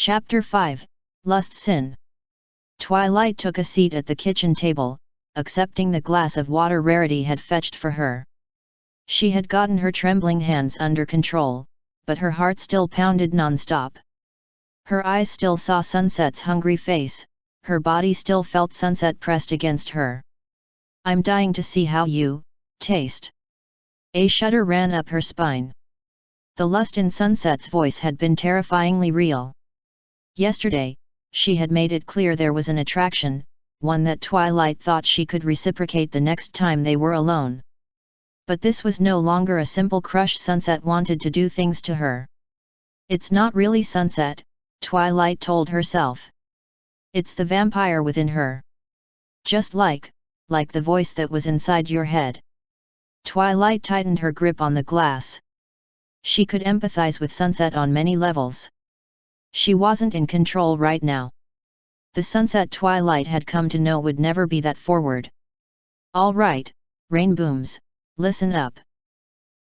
Chapter 5, Lust Sin. Twilight took a seat at the kitchen table, accepting the glass of water Rarity had fetched for her. She had gotten her trembling hands under control, but her heart still pounded non-stop. Her eyes still saw Sunset's hungry face, her body still felt Sunset pressed against her. "I'm dying to see how you taste." A shudder ran up her spine. The lust in Sunset's voice had been terrifyingly real. Yesterday, she had made it clear there was an attraction, one that Twilight thought she could reciprocate the next time they were alone. But this was no longer a simple crush. Sunset wanted to do things to her. "It's not really Sunset," Twilight told herself. "It's the vampire within her. Just like the voice that was inside your head." Twilight tightened her grip on the glass. She could empathize with Sunset on many levels. She wasn't in control right now. The Sunset Twilight had come to know would never be that forward. "All right, Rainbooms, listen up."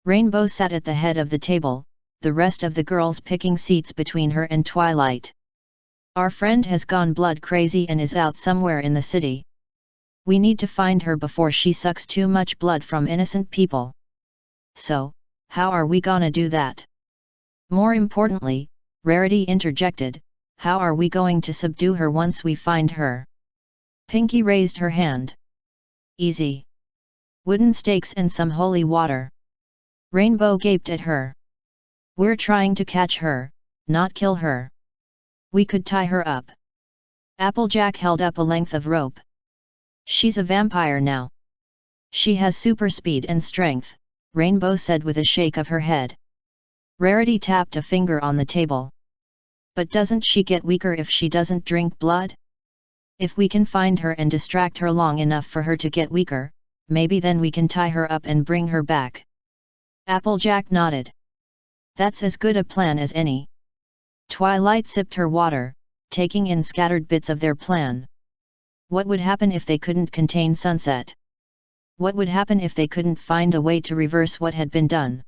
Rainbow sat at the head of the table, the rest of the girls picking seats between her and Twilight. "Our friend has gone blood crazy and is out somewhere in the city. We need to find her before she sucks too much blood from innocent people." "So, how are we gonna do that?" More importantly, Rarity interjected, "How are we going to subdue her once we find her?" Pinky raised her hand. "Easy. Wooden stakes and some holy water." Rainbow gaped at her. "We're trying to catch her, not kill her. We could tie her up." Applejack held up a length of rope. "She's a vampire now. She has super speed and strength," Rainbow said with a shake of her head. Rarity tapped a finger on the table. "But doesn't she get weaker if she doesn't drink blood? If we can find her and distract her long enough for her to get weaker, maybe then we can tie her up and bring her back." Applejack nodded. "That's as good a plan as any." Twilight sipped her water, taking in scattered bits of their plan. What would happen if they couldn't contain Sunset? What would happen if they couldn't find a way to reverse what had been done?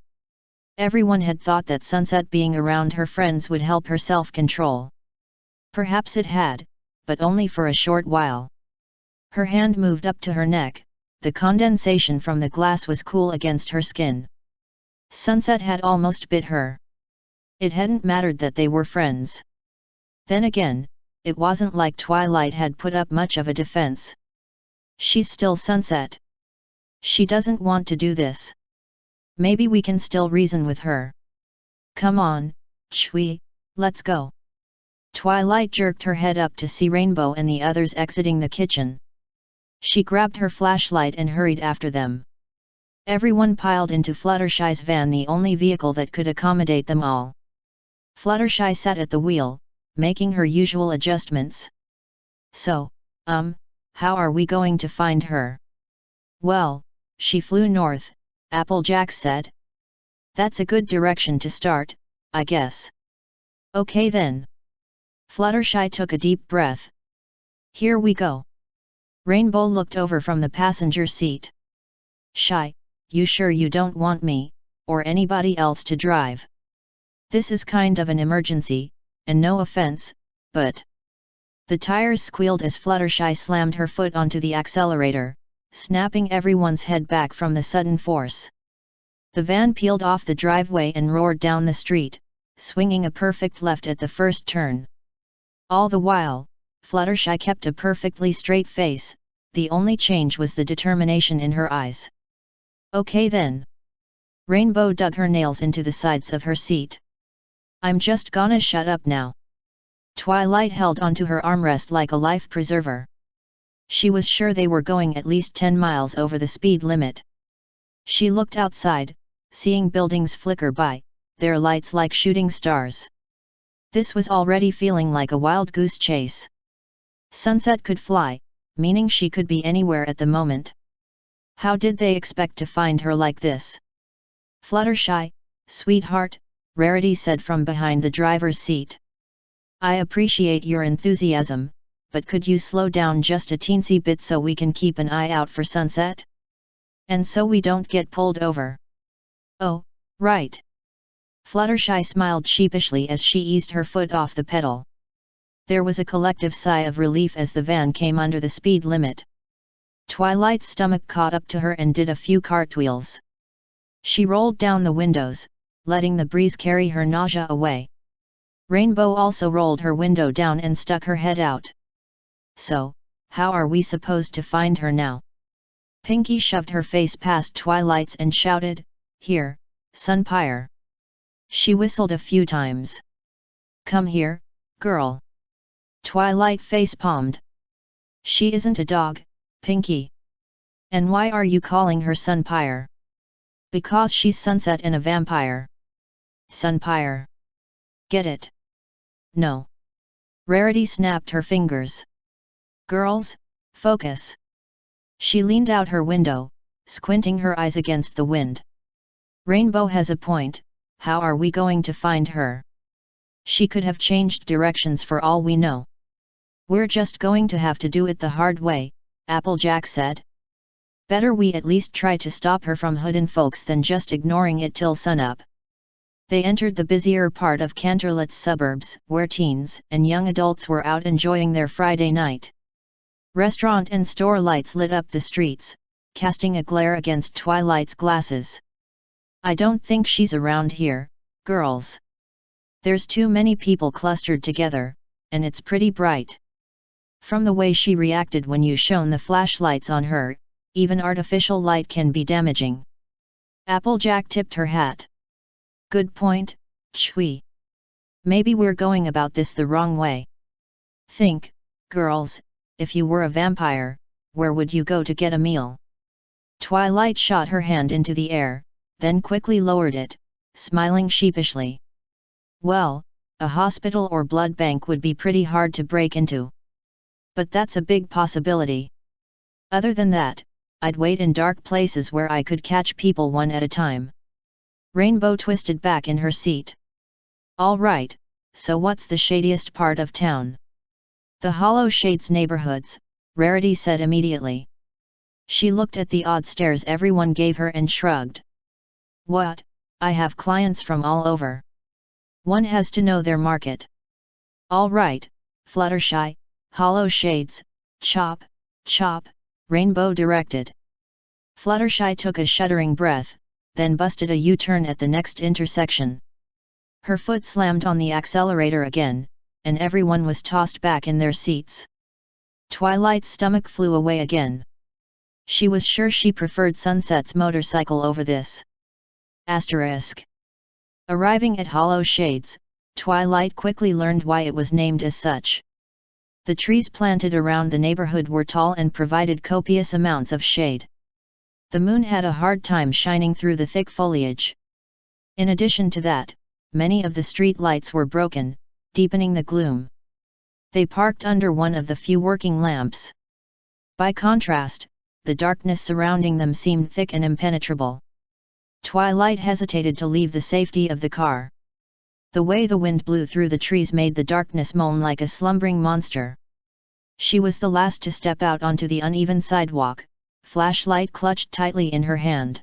Everyone had thought that Sunset being around her friends would help her self-control. Perhaps it had, but only for a short while. Her hand moved up to her neck, the condensation from the glass was cool against her skin. Sunset had almost bit her. It hadn't mattered that they were friends. Then again, it wasn't like Twilight had put up much of a defense. She's still Sunset. She doesn't want to do this. Maybe we can still reason with her. "Come on, Chui, let's go." Twilight jerked her head up to see Rainbow and the others exiting the kitchen. She grabbed her flashlight and hurried after them. Everyone piled into Fluttershy's van, the only vehicle that could accommodate them all. Fluttershy sat at the wheel, making her usual adjustments. "So, how are we going to find her?" "Well, she flew north," Applejack said. "That's a good direction to start, I guess." "Okay then." Fluttershy took a deep breath. "Here we go." Rainbow looked over from the passenger seat. "Shy, you sure you don't want me, or anybody else to drive? This is kind of an emergency, and no offense, but..." The tires squealed as Fluttershy slammed her foot onto the accelerator, snapping everyone's head back from the sudden force. The van peeled off the driveway and roared down the street, swinging a perfect left at the first turn. All the while, Fluttershy kept a perfectly straight face, the only change was the determination in her eyes. "Okay then." Rainbow dug her nails into the sides of her seat. "I'm just gonna shut up now." Twilight held onto her armrest like a life preserver. She was sure they were going at least 10 miles over the speed limit. She looked outside, seeing buildings flicker by, their lights like shooting stars. This was already feeling like a wild goose chase. Sunset could fly, meaning she could be anywhere at the moment. How did they expect to find her like this? "Fluttershy, sweetheart," Rarity said from behind the driver's seat. "I appreciate your enthusiasm, but could you slow down just a teensy bit so we can keep an eye out for Sunset? And so we don't get pulled over." "Oh, right." Fluttershy smiled sheepishly as she eased her foot off the pedal. There was a collective sigh of relief as the van came under the speed limit. Twilight's stomach caught up to her and did a few cartwheels. She rolled down the windows, letting the breeze carry her nausea away. Rainbow also rolled her window down and stuck her head out. So, how are we supposed to find her now? Pinkie shoved her face past Twilight's and shouted, "Here, Sunpire." She whistled a few times. "Come here, girl." Twilight face-palmed. "She isn't a dog, Pinkie. And why are you calling her Sunpire?" "Because she's sunset and a vampire." Sunpire. Get it? No. Rarity snapped her fingers. "Girls, focus." She leaned out her window, squinting her eyes against the wind. "Rainbow has a point, how are we going to find her? She could have changed directions for all we know." "We're just going to have to do it the hard way," Applejack said. "Better we at least try to stop her from hoodin' folks than just ignoring it till sunup." They entered the busier part of Canterlot's suburbs, where teens and young adults were out enjoying their Friday night. Restaurant and store lights lit up the streets, casting a glare against Twilight's glasses. "I don't think she's around here, girls. There's too many people clustered together, and it's pretty bright. From the way she reacted when you shone the flashlights on her, even artificial light can be damaging." Applejack tipped her hat. "Good point, Chui. Maybe we're going about this the wrong way. Think, girls, if you were a vampire, where would you go to get a meal?" Twilight shot her hand into the air, then quickly lowered it, smiling sheepishly. "Well, a hospital or blood bank would be pretty hard to break into. But that's a big possibility. Other than that, I'd wait in dark places where I could catch people one at a time." Rainbow twisted back in her seat. "All right, so what's the shadiest part of town?" "The Hollow Shades neighborhoods," Rarity said immediately. She looked at the odd stares everyone gave her and shrugged. "What, I have clients from all over. One has to know their market." "All right, Fluttershy, Hollow Shades, chop, chop," Rainbow directed. Fluttershy took a shuddering breath, then busted a U-turn at the next intersection. Her foot slammed on the accelerator again, and everyone was tossed back in their seats. Twilight's stomach flew away again. She was sure she preferred Sunset's motorcycle over this. Asterisk. Arriving at Hollow Shades, Twilight quickly learned why it was named as such. The trees planted around the neighborhood were tall and provided copious amounts of shade. The moon had a hard time shining through the thick foliage. In addition to that, many of the street lights were broken, deepening the gloom. They parked under one of the few working lamps. By contrast, the darkness surrounding them seemed thick and impenetrable. Twilight hesitated to leave the safety of the car. The way the wind blew through the trees made the darkness moan like a slumbering monster. She was the last to step out onto the uneven sidewalk, flashlight clutched tightly in her hand.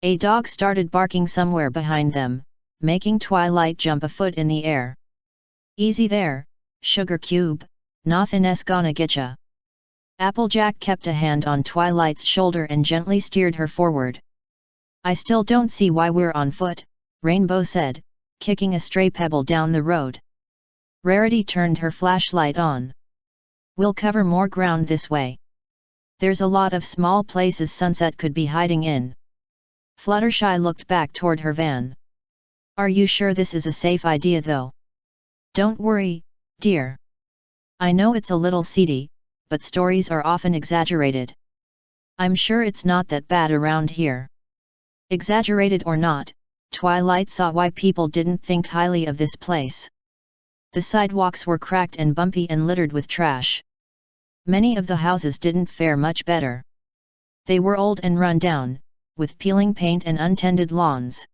A dog started barking somewhere behind them, making Twilight jump a foot in the air. "Easy there, Sugar Cube, nothin's gonna getcha." Applejack kept a hand on Twilight's shoulder and gently steered her forward. "I still don't see why we're on foot," Rainbow said, kicking a stray pebble down the road. Rarity turned her flashlight on. "We'll cover more ground this way. There's a lot of small places Sunset could be hiding in." Fluttershy looked back toward her van. "Are you sure this is a safe idea though?" "Don't worry, dear. I know it's a little seedy, but stories are often exaggerated. I'm sure it's not that bad around here." Exaggerated or not, Twilight saw why people didn't think highly of this place. The sidewalks were cracked and bumpy and littered with trash. Many of the houses didn't fare much better. They were old and run down, with peeling paint and untended lawns.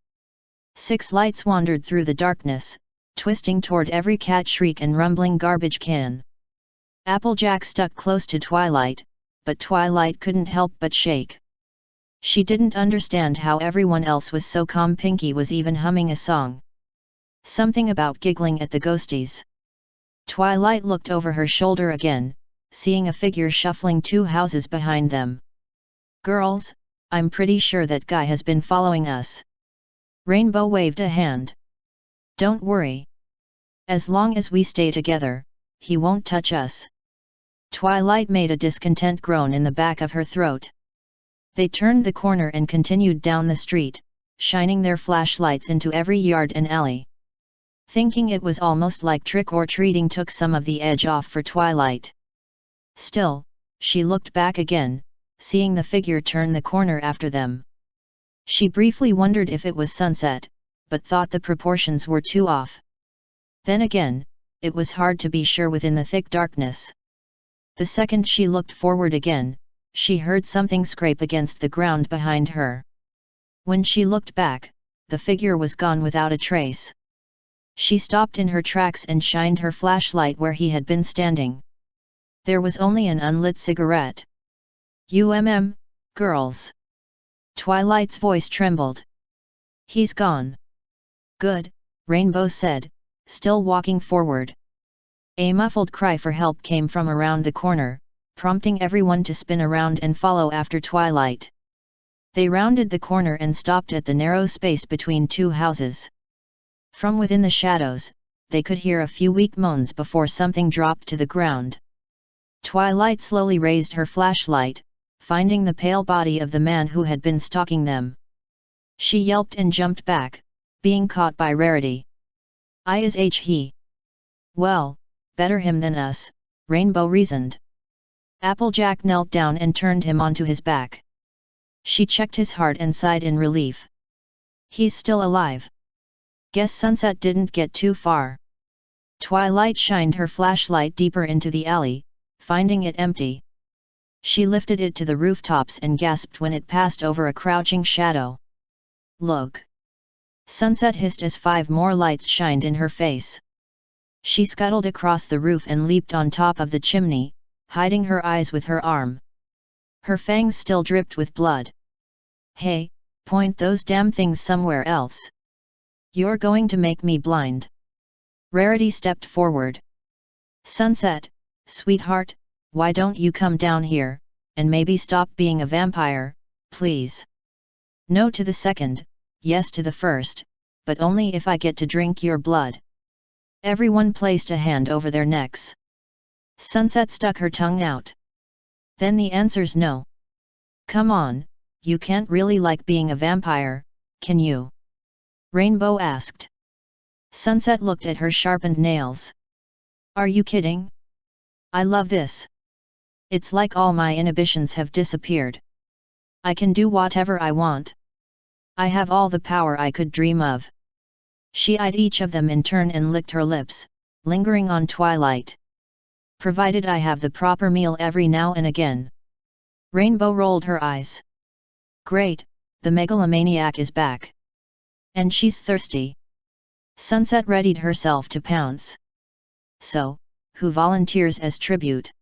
6 lights wandered through the darkness, twisting toward every cat shriek and rumbling garbage can. Applejack stuck close to Twilight, but Twilight couldn't help but shake. She didn't understand how everyone else was so calm. Pinkie was even humming a song. Something about giggling at the ghosties. Twilight looked over her shoulder again, seeing a figure shuffling 2 houses behind them. Girls, I'm pretty sure that guy has been following us. Rainbow waved a hand. Don't worry. As long as we stay together, he won't touch us. Twilight made a discontent groan in the back of her throat. They turned the corner and continued down the street, shining their flashlights into every yard and alley. Thinking it was almost like trick-or-treating took some of the edge off for Twilight. Still, she looked back again, seeing the figure turn the corner after them. She briefly wondered if it was Sunset, but thought the proportions were too off. Then again, it was hard to be sure within the thick darkness. The second she looked forward again, she heard something scrape against the ground behind her. When she looked back, the figure was gone without a trace. She stopped in her tracks and shined her flashlight where he had been standing. There was only an unlit cigarette. Girls. Twilight's voice trembled. He's gone. Good, Rainbow said, still walking forward. A muffled cry for help came from around the corner, prompting everyone to spin around and follow after Twilight. They rounded the corner and stopped at the narrow space between 2 houses. From within the shadows, they could hear a few weak moans before something dropped to the ground. Twilight slowly raised her flashlight, finding the pale body of the man who had been stalking them. She yelped and jumped back, being caught by Rarity. He. Well, better him than us, Rainbow reasoned. Applejack knelt down and turned him onto his back. She checked his heart and sighed in relief. He's still alive. Guess Sunset didn't get too far. Twilight shined her flashlight deeper into the alley, finding it empty. She lifted it to the rooftops and gasped when it passed over a crouching shadow. Look! Sunset hissed as 5 more lights shined in her face. She scuttled across the roof and leaped on top of the chimney, hiding her eyes with her arm. Her fangs still dripped with blood. Hey, point those damn things somewhere else. You're going to make me blind. Rarity stepped forward. Sunset, sweetheart, why don't you come down here, and maybe stop being a vampire, please? No to the second, yes to the first, but only if I get to drink your blood. Everyone placed a hand over their necks. Sunset stuck her tongue out. Then the answer's no. Come on, you can't really like being a vampire, can you? Rainbow asked. Sunset looked at her sharpened nails. Are you kidding? I love this. It's like all my inhibitions have disappeared. I can do whatever I want. I have all the power I could dream of. She eyed each of them in turn and licked her lips, lingering on Twilight. Provided I have the proper meal every now and again. Rainbow rolled her eyes. Great, the megalomaniac is back. And she's thirsty. Sunset readied herself to pounce. So, who volunteers as tribute?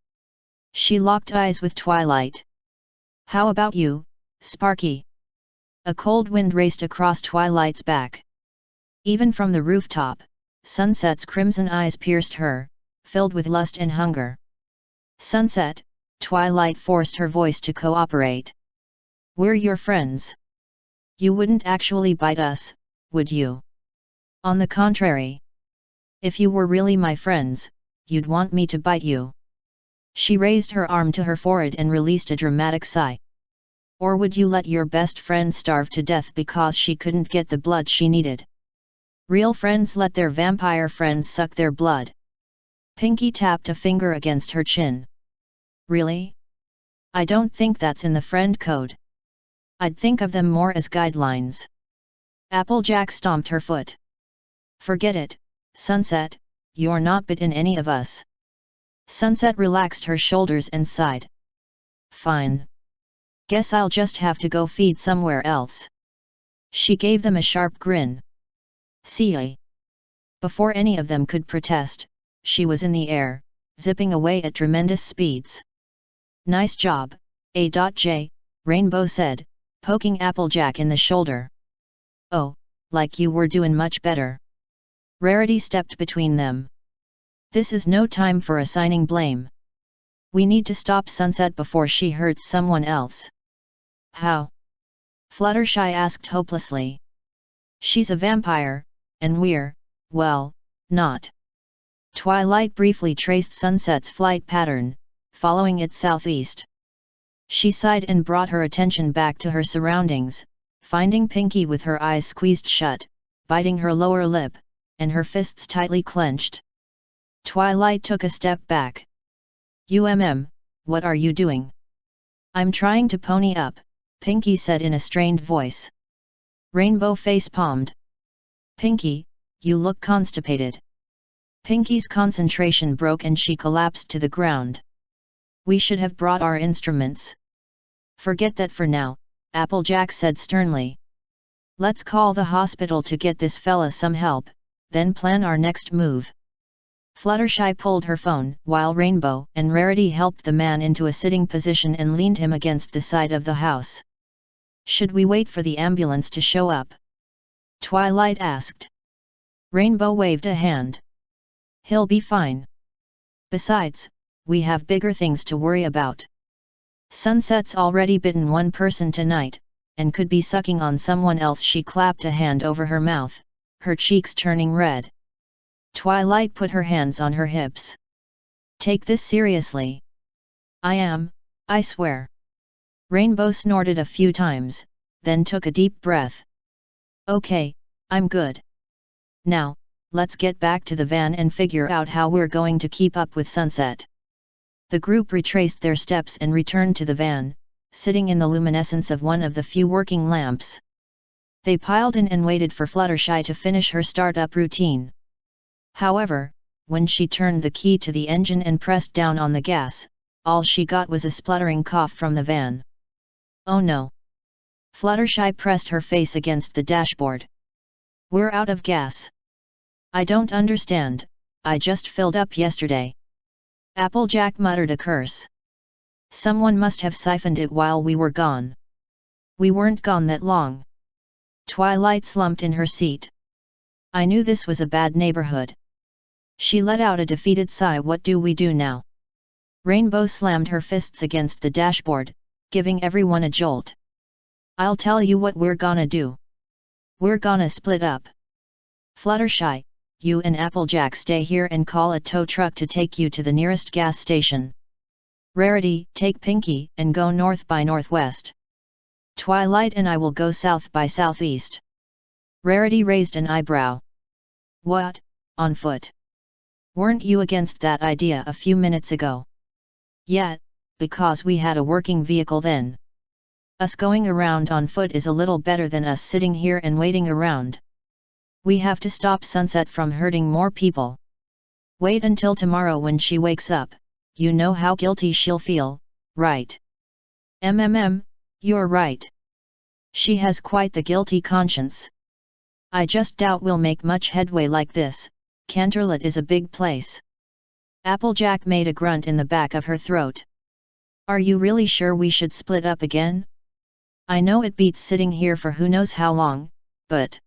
She locked eyes with Twilight. How about you, Sparky? A cold wind raced across Twilight's back. Even from the rooftop, Sunset's crimson eyes pierced her, filled with lust and hunger. Sunset, Twilight forced her voice to cooperate. We're your friends. You wouldn't actually bite us, would you? On the contrary. If you were really my friends, you'd want me to bite you. She raised her arm to her forehead and released a dramatic sigh. Or would you let your best friend starve to death because she couldn't get the blood she needed? Real friends let their vampire friends suck their blood. Pinky tapped a finger against her chin. Really? I don't think that's in the friend code. I'd think of them more as guidelines. Applejack stomped her foot. Forget it, Sunset, you're not bitten any of us. Sunset relaxed her shoulders and sighed. Fine. Guess I'll just have to go feed somewhere else. She gave them a sharp grin. See ya. Before any of them could protest, she was in the air, zipping away at tremendous speeds. Nice job, A.J., Rainbow said, poking Applejack in the shoulder. Oh, like you were doing much better. Rarity stepped between them. This is no time for assigning blame. We need to stop Sunset before she hurts someone else. How? Fluttershy asked hopelessly. She's a vampire, and we're, well, not. Twilight briefly traced Sunset's flight pattern, following it southeast. She sighed and brought her attention back to her surroundings, finding Pinky with her eyes squeezed shut, biting her lower lip, and her fists tightly clenched. Twilight took a step back. What are you doing? I'm trying to pony up, Pinky said in a strained voice. Rainbow face-palmed. Pinky, you look constipated. Pinky's concentration broke and she collapsed to the ground. We should have brought our instruments. Forget that for now, Applejack said sternly. Let's call the hospital to get this fella some help, then plan our next move. Fluttershy pulled her phone, while Rainbow and Rarity helped the man into a sitting position and leaned him against the side of the house. Should we wait for the ambulance to show up? Twilight asked. Rainbow waved a hand. He'll be fine. Besides, we have bigger things to worry about. Sunset's already bitten one person tonight, and could be sucking on someone else. She clapped a hand over her mouth, her cheeks turning red. Twilight put her hands on her hips. Take this seriously. I am, I swear. Rainbow snorted a few times, then took a deep breath. Okay, I'm good. Now, let's get back to the van and figure out how we're going to keep up with Sunset. The group retraced their steps and returned to the van, sitting in the luminescence of one of the few working lamps. They piled in and waited for Fluttershy to finish her startup routine. However, when she turned the key to the engine and pressed down on the gas, all she got was a spluttering cough from the van. Oh no! Fluttershy pressed her face against the dashboard. We're out of gas. I don't understand, I just filled up yesterday. Applejack muttered a curse. Someone must have siphoned it while we were gone. We weren't gone that long. Twilight slumped in her seat. I knew this was a bad neighborhood. She let out a defeated sigh. What do we do now? Rainbow slammed her fists against the dashboard, giving everyone a jolt. I'll tell you what we're gonna do. We're gonna split up. Fluttershy, you and Applejack stay here and call a tow truck to take you to the nearest gas station. Rarity, take Pinky and go north by northwest. Twilight and I will go south by southeast. Rarity raised an eyebrow. What, on foot? Weren't you against that idea a few minutes ago? Yeah, because we had a working vehicle then. Us going around on foot is a little better than us sitting here and waiting around. We have to stop Sunset from hurting more people. Wait until tomorrow when she wakes up, you know how guilty she'll feel, right? You're right. She has quite the guilty conscience. I just doubt we'll make much headway like this. Canterlot is a big place. Applejack made a grunt in the back of her throat. Are you really sure we should split up again? I know it beats sitting here for who knows how long, but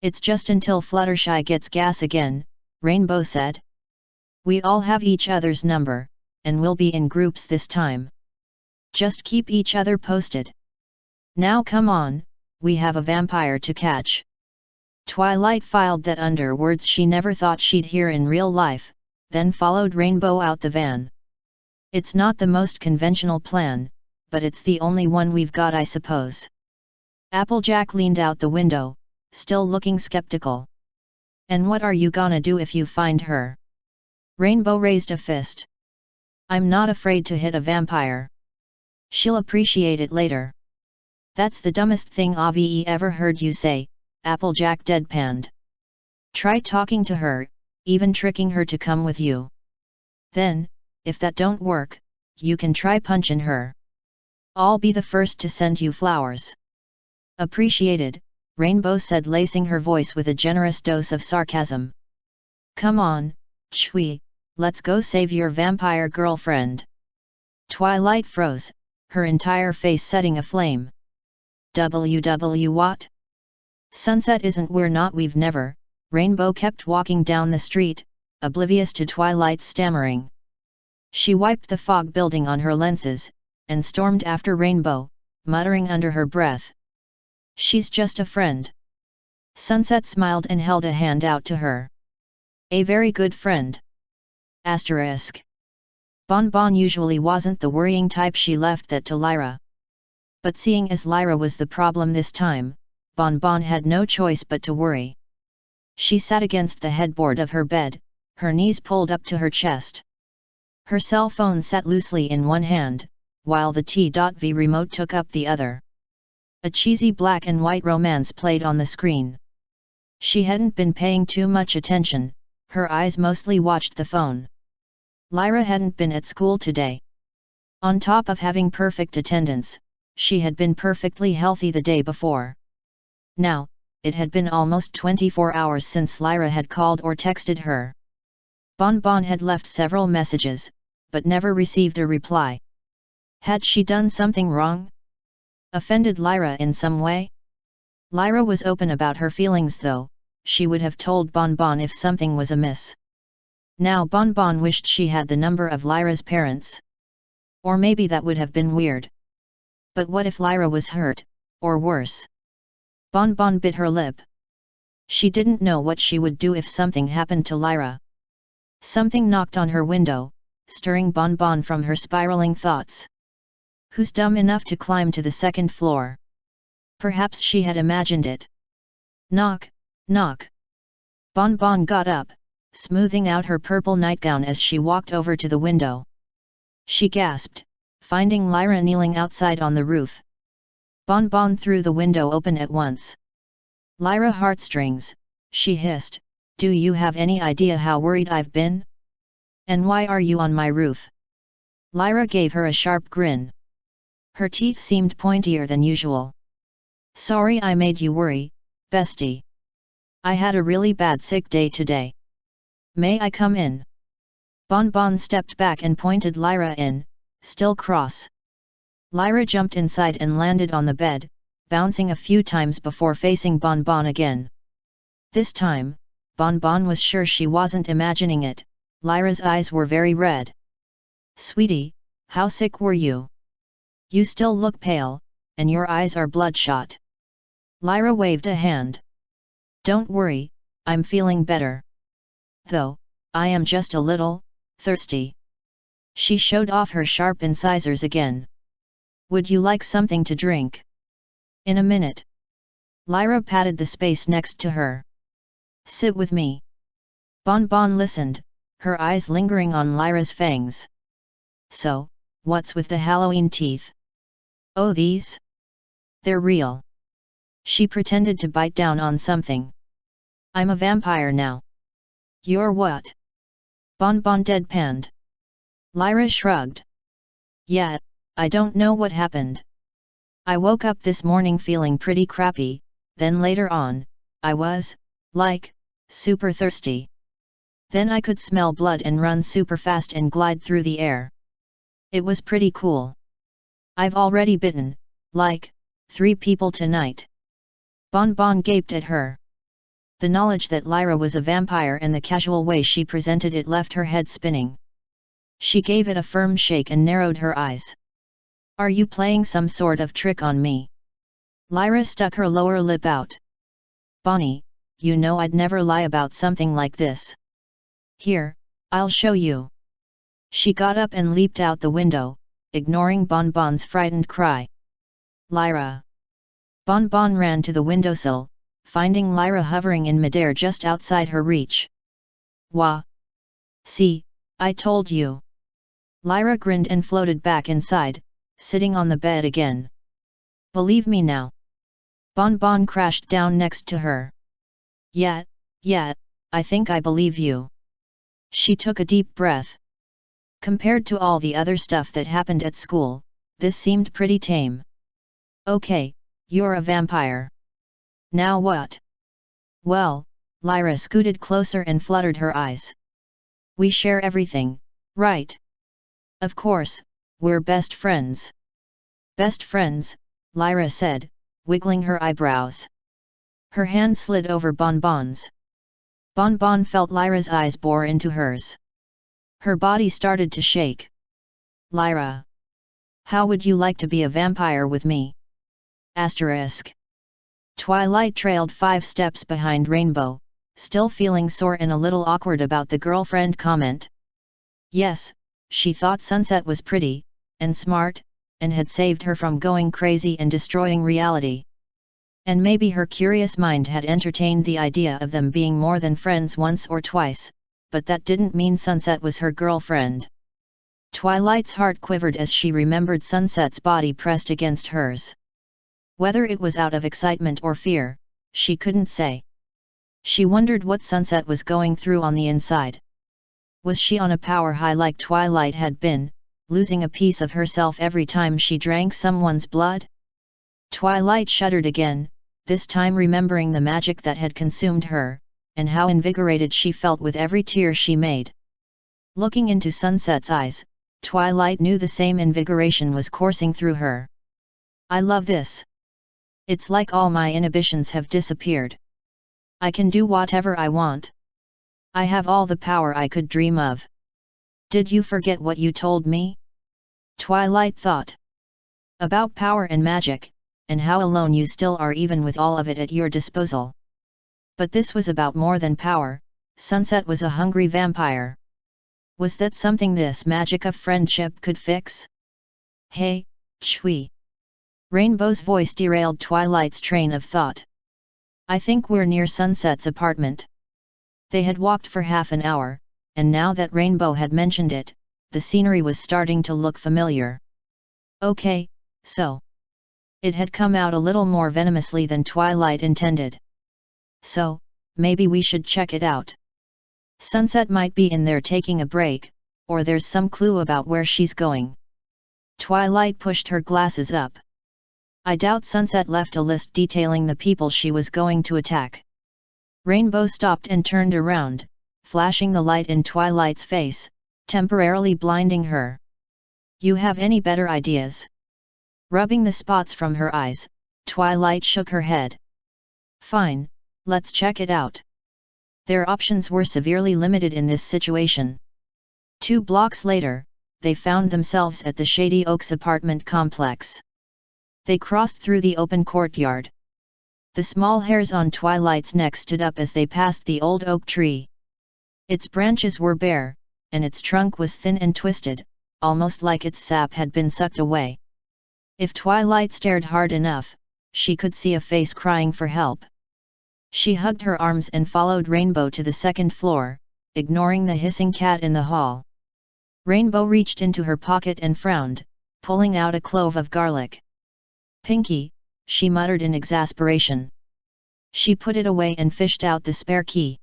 it's just until Fluttershy gets gas again, Rainbow said. We all have each other's number, and we'll be in groups this time. Just keep each other posted. Now come on, we have a vampire to catch. Twilight filed that under words she never thought she'd hear in real life, then followed Rainbow out the van. It's not the most conventional plan, but it's the only one we've got, I suppose. Applejack leaned out the window, still looking skeptical. And what are you gonna do if you find her? Rainbow raised a fist. I'm not afraid to hit a vampire. She'll appreciate it later. That's the dumbest thing I've ever heard you say, Applejack deadpanned. Try talking to her, even tricking her to come with you. Then, if that don't work, you can try punching her. I'll be the first to send you flowers. Appreciated, Rainbow said, lacing her voice with a generous dose of sarcasm. Come on, Chui, let's go save your vampire girlfriend. Twilight froze, her entire face setting aflame. What? Sunset isn't we're not we've never. Rainbow kept walking down the street, oblivious to Twilight's stammering. She wiped the fog building on her lenses, and stormed after Rainbow, muttering under her breath. "She's just a friend." Sunset smiled and held a hand out to her. "A very good friend." Asterisk. Bonbon usually wasn't the worrying type. She left that to Lyra. But seeing as Lyra was the problem this time, Bonbon had no choice but to worry. She sat against the headboard of her bed, her knees pulled up to her chest. Her cell phone sat loosely in one hand, while the T.V remote took up the other. A cheesy black and white romance played on the screen. She hadn't been paying too much attention, her eyes mostly watched the phone. Lyra hadn't been at school today. On top of having perfect attendance, she had been perfectly healthy the day before. Now, it had been almost 24 hours since Lyra had called or texted her. Bonbon had left several messages, but never received a reply. Had she done something wrong? Offended Lyra in some way? Lyra was open about her feelings though, she would have told Bonbon if something was amiss. Now Bonbon wished she had the number of Lyra's parents. Or maybe that would have been weird. But what if Lyra was hurt, or worse? Bonbon bit her lip. She didn't know what she would do if something happened to Lyra. Something knocked on her window, stirring Bonbon from her spiraling thoughts. Who's dumb enough to climb to the second floor? Perhaps she had imagined it. Knock, knock. Bonbon got up, smoothing out her purple nightgown as she walked over to the window. She gasped, finding Lyra kneeling outside on the roof. Bonbon threw the window open at once. "Lyra heartstrings," she hissed, "do you have any idea how worried I've been? And why are you on my roof?" Lyra gave her a sharp grin. Her teeth seemed pointier than usual. "Sorry I made you worry, bestie. I had a really bad sick day today. May I come in?" Bonbon stepped back and pointed Lyra in, still cross. Lyra jumped inside and landed on the bed, bouncing a few times before facing Bonbon again. This time, Bonbon was sure she wasn't imagining it. Lyra's eyes were very red. "Sweetie, how sick were you? You still look pale, and your eyes are bloodshot." Lyra waved a hand. "Don't worry, I'm feeling better. Though, I am just a little thirsty." She showed off her sharp incisors again. "Would you like something to drink?" "In a minute." Lyra patted the space next to her. "Sit with me." Bonbon listened, her eyes lingering on Lyra's fangs. "So, what's with the Halloween teeth?" "Oh, these? They're real." She pretended to bite down on something. "I'm a vampire now." "You're what?" Bonbon deadpanned. Lyra shrugged. "Yeah, I don't know what happened. I woke up this morning feeling pretty crappy, then later on, I was, like, super thirsty. Then I could smell blood and run super fast and glide through the air. It was pretty cool. I've already bitten, like, 3 people tonight." Bonbon gaped at her. The knowledge that Lyra was a vampire and the casual way she presented it left her head spinning. She gave it a firm shake and narrowed her eyes. "Are you playing some sort of trick on me?" Lyra stuck her lower lip out. "Bonnie, you know I'd never lie about something like this. Here, I'll show you." She got up and leaped out the window, ignoring Bonbon's frightened cry. "Lyra!" Bonbon ran to the windowsill, finding Lyra hovering in midair just outside her reach. "Wah! See, I told you." Lyra grinned and floated back inside, sitting on the bed again. "Believe me now." Bonbon crashed down next to her. Yeah, I think I believe you." She took a deep breath. Compared to all the other stuff that happened at school, this seemed pretty tame. "Okay, you're a vampire. Now what?" "Well," Lyra scooted closer and fluttered her eyes. "We share everything, right?" "Of course, we're best friends." "Best friends," Lyra said, wiggling her eyebrows. Her hand slid over Bonbon's. Bon Bon felt Lyra's eyes bore into hers. Her body started to shake. Lyra. How would you like to be a vampire with me? Asterisk. Twilight trailed 5 steps behind Rainbow, still feeling sore and a little awkward about the girlfriend comment. Yes, she thought Sunset was pretty, and smart, and had saved her from going crazy and destroying reality. And maybe her curious mind had entertained the idea of them being more than friends once or twice, but that didn't mean Sunset was her girlfriend. Twilight's heart quivered as she remembered Sunset's body pressed against hers. Whether it was out of excitement or fear, she couldn't say. She wondered what Sunset was going through on the inside. Was she on a power high like Twilight had been, losing a piece of herself every time she drank someone's blood? Twilight shuddered again, this time remembering the magic that had consumed her, and how invigorated she felt with every tear she made. Looking into Sunset's eyes, Twilight knew the same invigoration was coursing through her. I love this. It's like all my inhibitions have disappeared. I can do whatever I want. I have all the power I could dream of. Did you forget what you told me? Twilight thought. About power and magic, and how alone you still are even with all of it at your disposal. But this was about more than power. Sunset was a hungry vampire. Was that something this magic of friendship could fix? Hey, Chui. Rainbow's voice derailed Twilight's train of thought. I think we're near Sunset's apartment. They had walked for half an hour, and now that Rainbow had mentioned it, the scenery was starting to look familiar. Okay, so. It had come out a little more venomously than Twilight intended. So, maybe we should check it out. Sunset might be in there taking a break, or there's some clue about where she's going. Twilight pushed her glasses up. I doubt Sunset left a list detailing the people she was going to attack. Rainbow stopped and turned around, flashing the light in Twilight's face, temporarily blinding her. You have any better ideas? Rubbing the spots from her eyes, Twilight shook her head. Fine, let's check it out. Their options were severely limited in this situation. 2 blocks later, they found themselves at the Shady Oaks apartment complex. They crossed through the open courtyard. The small hairs on Twilight's neck stood up as they passed the old oak tree. Its branches were bare, and its trunk was thin and twisted, almost like its sap had been sucked away. If Twilight stared hard enough, she could see a face crying for help. She hugged her arms and followed Rainbow to the 2nd floor, ignoring the hissing cat in the hall. Rainbow reached into her pocket and frowned, pulling out a clove of garlic. Pinky, she muttered in exasperation. She put it away and fished out the spare key.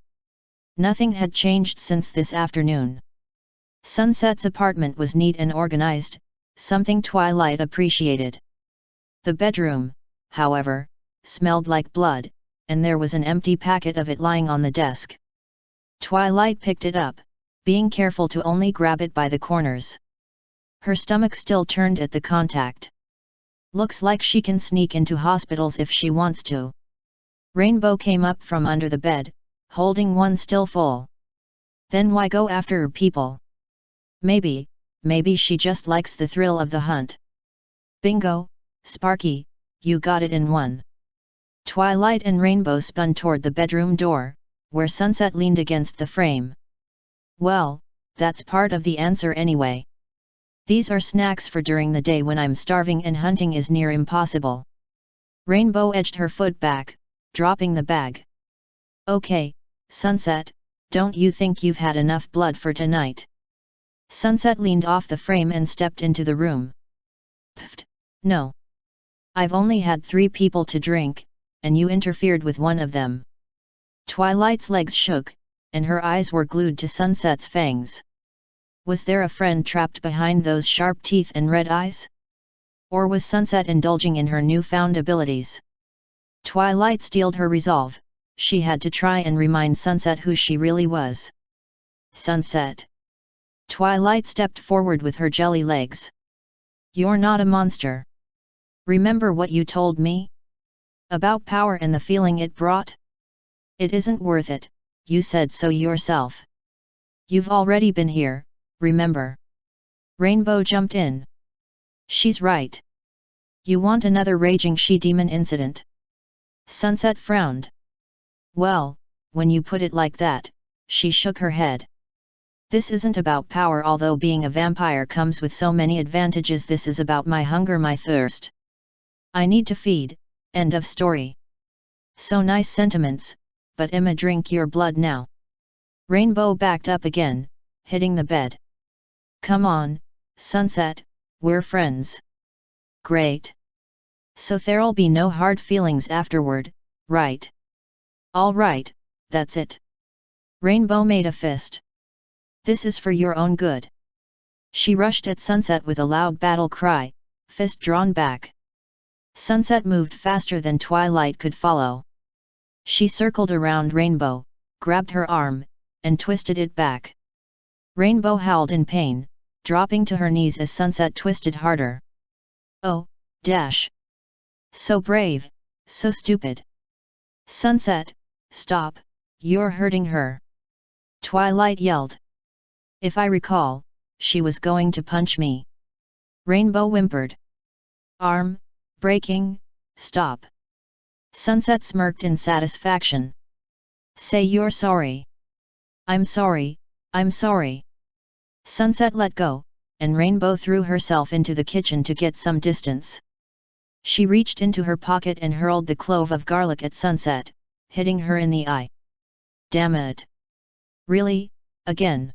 Nothing had changed since this afternoon. Sunset's apartment was neat and organized, something Twilight appreciated. The bedroom, however, smelled like blood, and there was an empty packet of it lying on the desk. Twilight picked it up, being careful to only grab it by the corners. Her stomach still turned at the contact. Looks like she can sneak into hospitals if she wants to. Rainbow came up from under the bed, holding one still full. Then why go after people? Maybe she just likes the thrill of the hunt. Bingo, Sparky, you got it in one. Twilight and Rainbow spun toward the bedroom door, where Sunset leaned against the frame. Well, that's part of the answer anyway. These are snacks for during the day when I'm starving and hunting is near impossible. Rainbow edged her foot back, dropping the bag. Okay, Sunset, don't you think you've had enough blood for tonight? Sunset leaned off the frame and stepped into the room. Pfft, no. I've only had 3 people to drink, and you interfered with one of them. Twilight's legs shook, and her eyes were glued to Sunset's fangs. Was there a friend trapped behind those sharp teeth and red eyes? Or was Sunset indulging in her newfound abilities? Twilight steeled her resolve. She had to try and remind Sunset who she really was. Sunset. Twilight stepped forward with her jelly legs. You're not a monster. Remember what you told me? About power and the feeling it brought? It isn't worth it, you said so yourself. You've already been here, remember? Rainbow jumped in. She's right. You want another raging she-demon incident? Sunset frowned. Well, when you put it like that, she shook her head. This isn't about power, although being a vampire comes with so many advantages. This is about my hunger, my thirst. I need to feed, end of story. So nice sentiments, but I'ma drink your blood now. Rainbow backed up again, hitting the bed. Come on, Sunset, we're friends. Great. So there'll be no hard feelings afterward, right? All right, that's it. Rainbow made a fist. This is for your own good. She rushed at Sunset with a loud battle cry, fist drawn back. Sunset moved faster than Twilight could follow. She circled around Rainbow, grabbed her arm, and twisted it back. Rainbow howled in pain, dropping to her knees as Sunset twisted harder. Oh, dash! So brave, so stupid. Sunset, stop, you're hurting her. Twilight yelled. If I recall, she was going to punch me. Rainbow whimpered. Arm, breaking, stop. Sunset smirked in satisfaction. Say you're sorry. I'm sorry, I'm sorry. Sunset let go, and Rainbow threw herself into the kitchen to get some distance. She reached into her pocket and hurled the clove of garlic at Sunset, hitting her in the eye. Damn it! Really, again?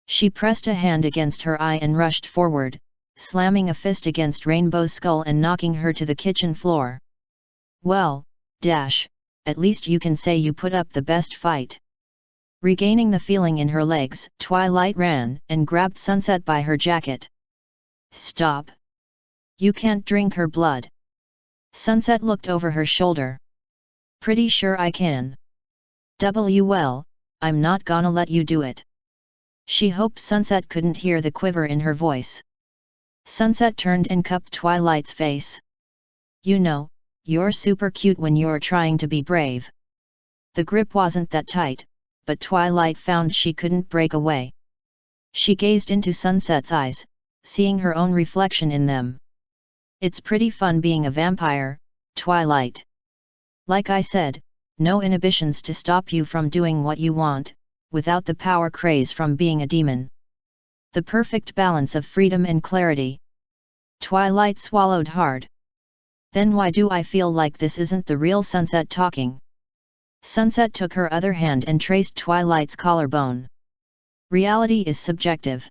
She pressed a hand against her eye and rushed forward, slamming a fist against Rainbow's skull and knocking her to the kitchen floor. Well, dash, at least you can say you put up the best fight. Regaining the feeling in her legs, Twilight ran and grabbed Sunset by her jacket. Stop! You can't drink her blood. Sunset looked over her shoulder. Pretty sure I can. Well, I'm not gonna let you do it. She hoped Sunset couldn't hear the quiver in her voice. Sunset turned and cupped Twilight's face. You know, you're super cute when you're trying to be brave. The grip wasn't that tight, but Twilight found she couldn't break away. She gazed into Sunset's eyes, seeing her own reflection in them. It's pretty fun being a vampire, Twilight. Like I said, no inhibitions to stop you from doing what you want, without the power craze from being a demon. The perfect balance of freedom and clarity. Twilight swallowed hard. Then why do I feel like this isn't the real Sunset talking? Sunset took her other hand and traced Twilight's collarbone. Reality is subjective.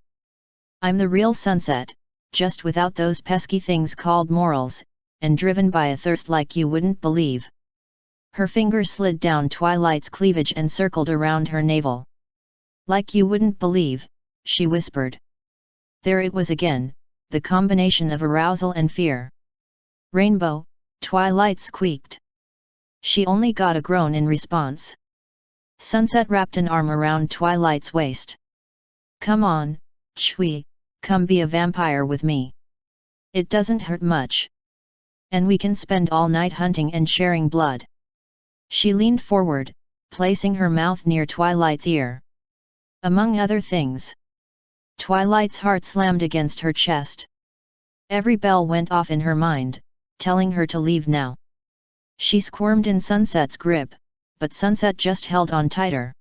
I'm the real Sunset, just without those pesky things called morals, and driven by a thirst like you wouldn't believe. Her finger slid down Twilight's cleavage and circled around her navel. Like you wouldn't believe, she whispered. There it was again, the combination of arousal and fear. Rainbow, Twilight squeaked. She only got a groan in response. Sunset wrapped an arm around Twilight's waist. Come on, Chui, come be a vampire with me. It doesn't hurt much. And we can spend all night hunting and sharing blood. She leaned forward, placing her mouth near Twilight's ear. Among other things. Twilight's heart slammed against her chest. Every bell went off in her mind, telling her to leave now. She squirmed in Sunset's grip, but Sunset just held on tighter.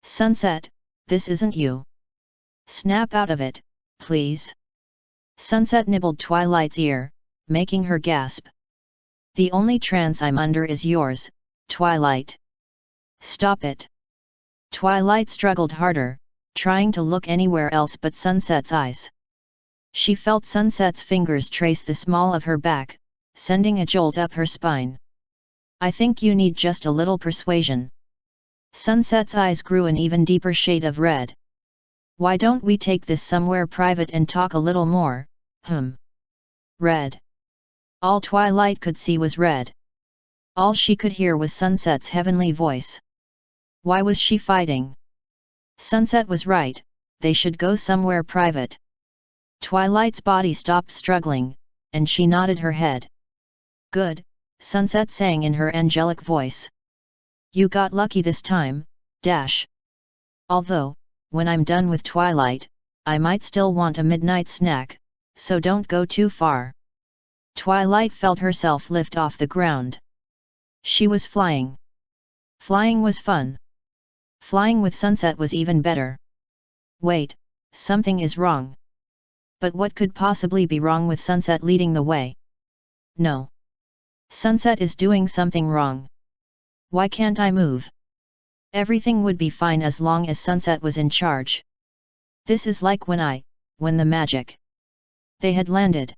Sunset, this isn't you. Snap out of it, please. Sunset nibbled Twilight's ear, making her gasp. The only trance I'm under is yours, Twilight. Stop it. Twilight struggled harder, trying to look anywhere else but Sunset's eyes. She felt Sunset's fingers trace the small of her back, sending a jolt up her spine. I think you need just a little persuasion. Sunset's eyes grew an even deeper shade of red. Why don't we take this somewhere private and talk a little more, Red. All Twilight could see was red. All she could hear was Sunset's heavenly voice. Why was she fighting? Sunset was right, they should go somewhere private. Twilight's body stopped struggling, and she nodded her head. Good, Sunset sang in her angelic voice. You got lucky this time, Dash. Although, when I'm done with Twilight, I might still want a midnight snack, so don't go too far. Twilight felt herself lift off the ground. She was flying. Flying was fun. Flying with Sunset was even better. Wait, something is wrong. But what could possibly be wrong with Sunset leading the way? No. Sunset is doing something wrong. Why can't I move? Everything would be fine as long as Sunset was in charge. This is like when the magic. They had landed.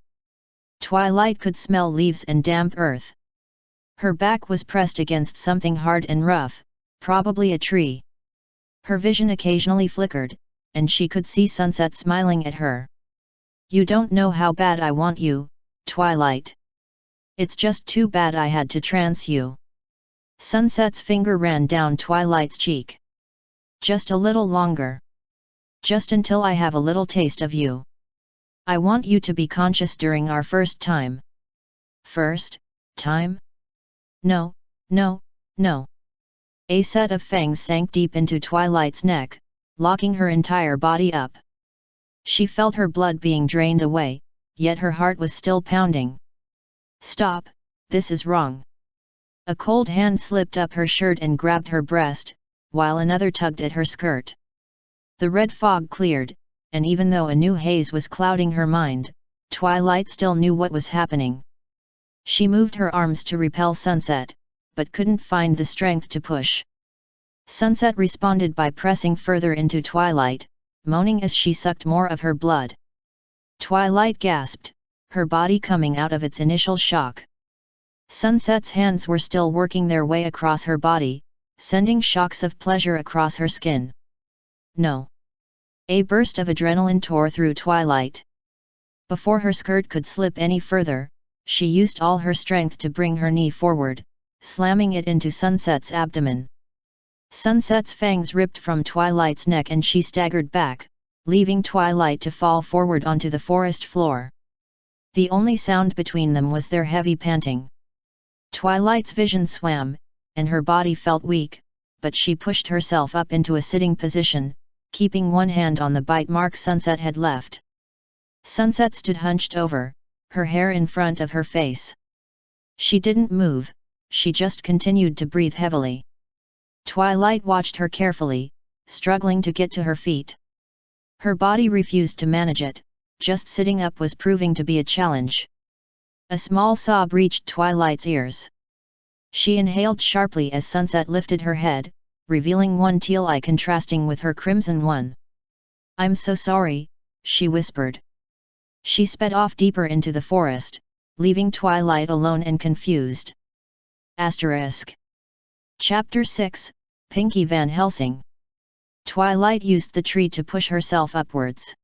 Twilight could smell leaves and damp earth. Her back was pressed against something hard and rough, probably a tree. Her vision occasionally flickered, and she could see Sunset smiling at her. You don't know how bad I want you, Twilight. It's just too bad I had to trance you. Sunset's finger ran down Twilight's cheek. Just a little longer. Just until I have a little taste of you. I want you to be conscious during our first time. First time? No, no, no. A set of fangs sank deep into Twilight's neck, locking her entire body up. She felt her blood being drained away, yet her heart was still pounding. Stop, this is wrong. A cold hand slipped up her shirt and grabbed her breast, while another tugged at her skirt. The red fog cleared, and even though a new haze was clouding her mind, Twilight still knew what was happening. She moved her arms to repel Sunset, but couldn't find the strength to push. Sunset responded by pressing further into Twilight, moaning as she sucked more of her blood. Twilight gasped, her body coming out of its initial shock. Sunset's hands were still working their way across her body, sending shocks of pleasure across her skin. No. A burst of adrenaline tore through Twilight. Before her skirt could slip any further, she used all her strength to bring her knee forward, slamming it into Sunset's abdomen. Sunset's fangs ripped from Twilight's neck and she staggered back, leaving Twilight to fall forward onto the forest floor. The only sound between them was their heavy panting. Twilight's vision swam, and her body felt weak, but she pushed herself up into a sitting position, keeping one hand on the bite mark Sunset had left. Sunset stood hunched over, her hair in front of her face. She didn't move, she just continued to breathe heavily. Twilight watched her carefully, struggling to get to her feet. Her body refused to manage it, just sitting up was proving to be a challenge. A small sob reached Twilight's ears. She inhaled sharply as Sunset lifted her head, revealing one teal eye contrasting with her crimson one. "I'm so sorry," she whispered. She sped off deeper into the forest, leaving Twilight alone and confused. Asterisk. Chapter 6, Pinky Van Helsing. Twilight used the tree to push herself upwards.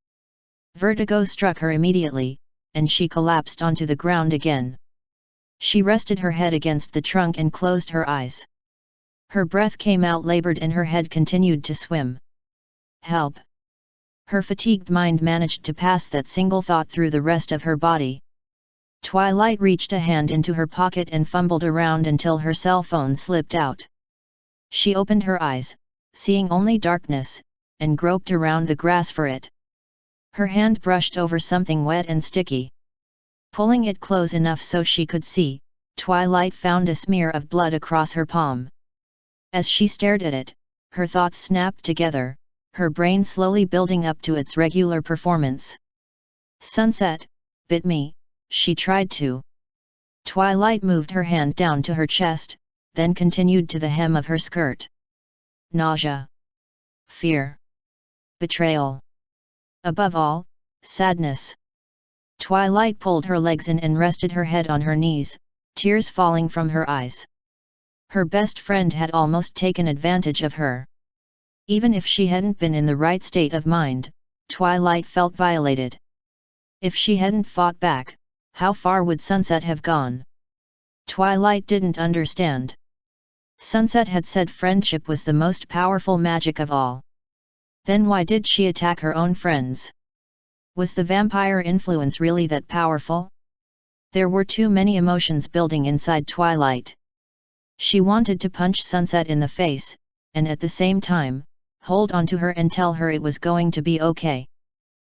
Vertigo struck her immediately, and she collapsed onto the ground again. She rested her head against the trunk and closed her eyes. Her breath came out labored and her head continued to swim. Help! Her fatigued mind managed to pass that single thought through the rest of her body. Twilight reached a hand into her pocket and fumbled around until her cell phone slipped out. She opened her eyes, seeing only darkness, and groped around the grass for it. Her hand brushed over something wet and sticky. Pulling it close enough so she could see, Twilight found a smear of blood across her palm. As she stared at it, her thoughts snapped together, her brain slowly building up to its regular performance. Sunset bit me, she tried to. Twilight moved her hand down to her chest, then continued to the hem of her skirt. Nausea. Fear. Betrayal. Above all, sadness. Twilight pulled her legs in and rested her head on her knees, tears falling from her eyes. Her best friend had almost taken advantage of her. Even if she hadn't been in the right state of mind, Twilight felt violated. If she hadn't fought back, how far would Sunset have gone? Twilight didn't understand. Sunset had said friendship was the most powerful magic of all. Then why did she attack her own friends? Was the vampire influence really that powerful? There were too many emotions building inside Twilight. She wanted to punch Sunset in the face, and at the same time, hold on to her and tell her it was going to be okay.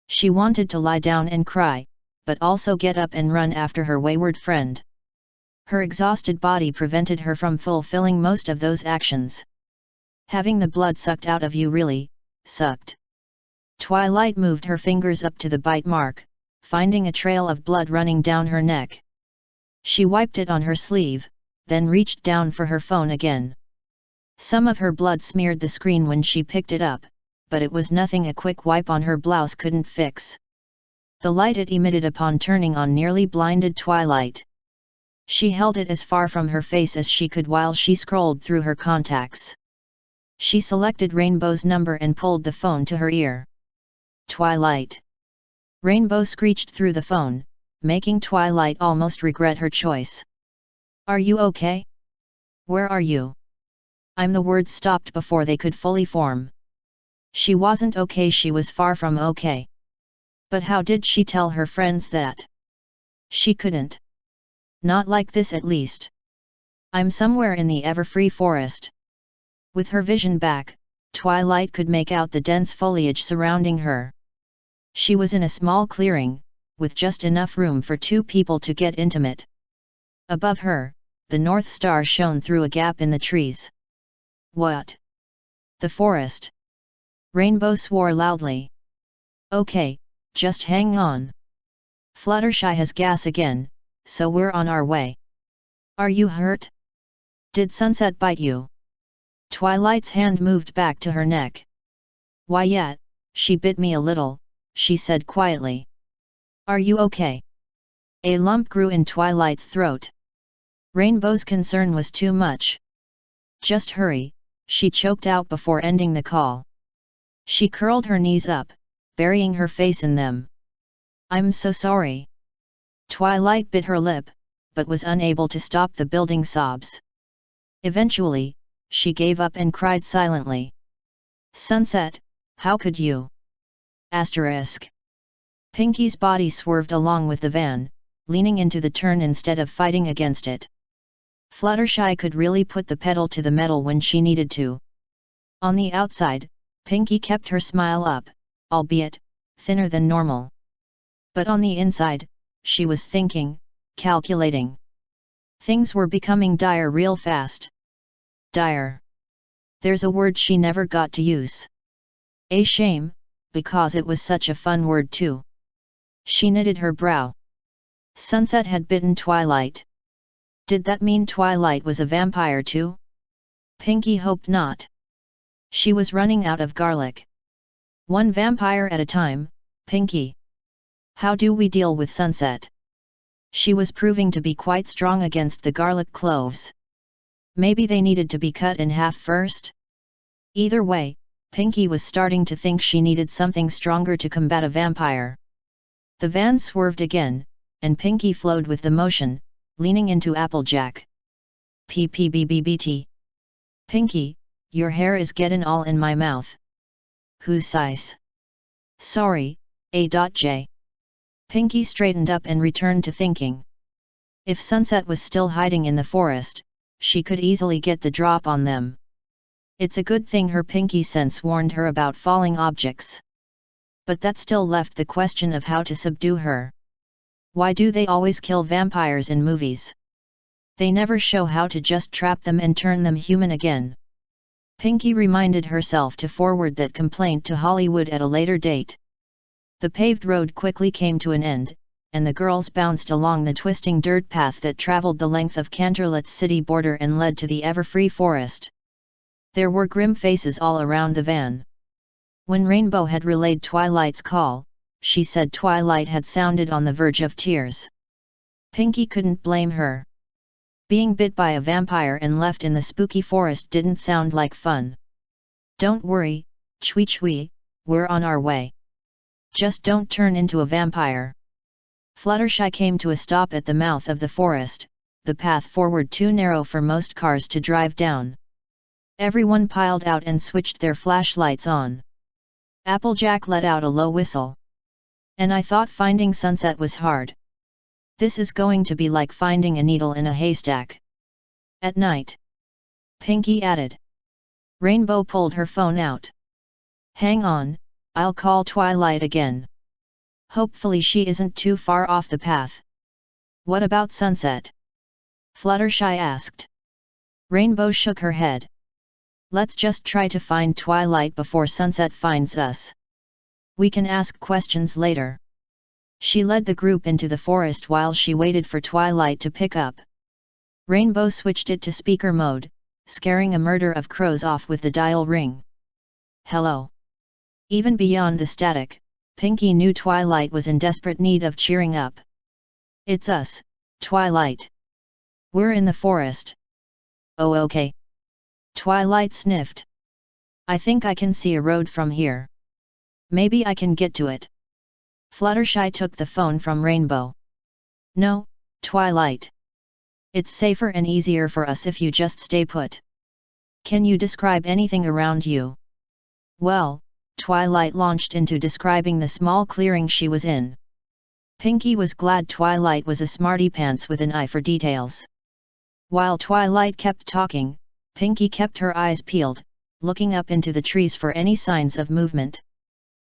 She wanted to lie down and cry, but also get up and run after her wayward friend. Her exhausted body prevented her from fulfilling most of those actions. Having the blood sucked out of you really sucked. Twilight moved her fingers up to the bite mark, finding a trail of blood running down her neck. She wiped it on her sleeve, then reached down for her phone again. Some of her blood smeared the screen when she picked it up, but it was nothing a quick wipe on her blouse couldn't fix. The light it emitted upon turning on nearly blinded Twilight. She held it as far from her face as she could while she scrolled through her contacts. She selected Rainbow's number and pulled the phone to her ear. Twilight. Rainbow screeched through the phone, making Twilight almost regret her choice. Are you okay? Where are you? The words stopped before they could fully form. She wasn't okay, she was far from okay. But how did she tell her friends that? She couldn't. Not like this at least. I'm somewhere in the Everfree forest. With her vision back, Twilight could make out the dense foliage surrounding her. She was in a small clearing, with just enough room for two people to get intimate. Above her, the North Star shone through a gap in the trees. What? The forest. Rainbow swore loudly. Okay, just hang on. Fluttershy has gas again, so we're on our way. Are you hurt? Did Sunset bite you? Twilight's hand moved back to her neck. Why yeah, she bit me a little, she said quietly. Are you okay? A lump grew in Twilight's throat. Rainbow's concern was too much. Just hurry, she choked out before ending the call. She curled her knees up, burying her face in them. I'm so sorry. Twilight bit her lip, but was unable to stop the building sobs. Eventually, she gave up and cried silently. Sunset, how could you? Asterisk. Pinky's body swerved along with the van, leaning into the turn instead of fighting against it. Fluttershy could really put the pedal to the metal when she needed to. On the outside, Pinky kept her smile up, albeit thinner than normal. But on the inside, she was thinking, calculating. Things were becoming dire real fast. Dire. There's a word she never got to use. A shame, because it was such a fun word too. She knitted her brow. Sunset had bitten Twilight. Did that mean Twilight was a vampire too? Pinky hoped not. She was running out of garlic. One vampire at a time, Pinky. How do we deal with Sunset? She was proving to be quite strong against the garlic cloves. Maybe they needed to be cut in half first? Either way, Pinky was starting to think she needed something stronger to combat a vampire. The van swerved again, and Pinky flowed with the motion, leaning into Applejack. PPBBBT. Pinky, your hair is gettin' all in my mouth. Whose size? Sorry, A.J. Pinky straightened up and returned to thinking. If Sunset was still hiding in the forest, she could easily get the drop on them. It's a good thing her pinky sense warned her about falling objects. But that still left the question of how to subdue her. Why do they always kill vampires in movies? They never show how to just trap them and turn them human again. Pinky reminded herself to forward that complaint to Hollywood at a later date. The paved road quickly came to an end, and the girls bounced along the twisting dirt path that traveled the length of Canterlot's city border and led to the Everfree forest. There were grim faces all around the van. When Rainbow had relayed Twilight's call, she said Twilight had sounded on the verge of tears. Pinky couldn't blame her. Being bit by a vampire and left in the spooky forest didn't sound like fun. Don't worry, Chwee, we're on our way. Just don't turn into a vampire. Fluttershy came to a stop at the mouth of the forest, the path forward too narrow for most cars to drive down. Everyone piled out and switched their flashlights on. Applejack let out a low whistle. And I thought finding Sunset was hard. This is going to be like finding a needle in a haystack. At night. Pinky added. Rainbow pulled her phone out. Hang on, I'll call Twilight again. Hopefully she isn't too far off the path. What about Sunset? Fluttershy asked. Rainbow shook her head. Let's just try to find Twilight before Sunset finds us. We can ask questions later. She led the group into the forest while she waited for Twilight to pick up. Rainbow switched it to speaker mode, scaring a murder of crows off with the dial ring. Hello. Even beyond the static, Pinkie knew Twilight was in desperate need of cheering up. It's us, Twilight. We're in the forest. Oh okay. Twilight sniffed. I think I can see a road from here. Maybe I can get to it. Fluttershy took the phone from Rainbow. No, Twilight. It's safer and easier for us if you just stay put. Can you describe anything around you? Well, Twilight launched into describing the small clearing she was in. Pinkie was glad Twilight was a smarty-pants with an eye for details. While Twilight kept talking, Pinkie kept her eyes peeled, looking up into the trees for any signs of movement.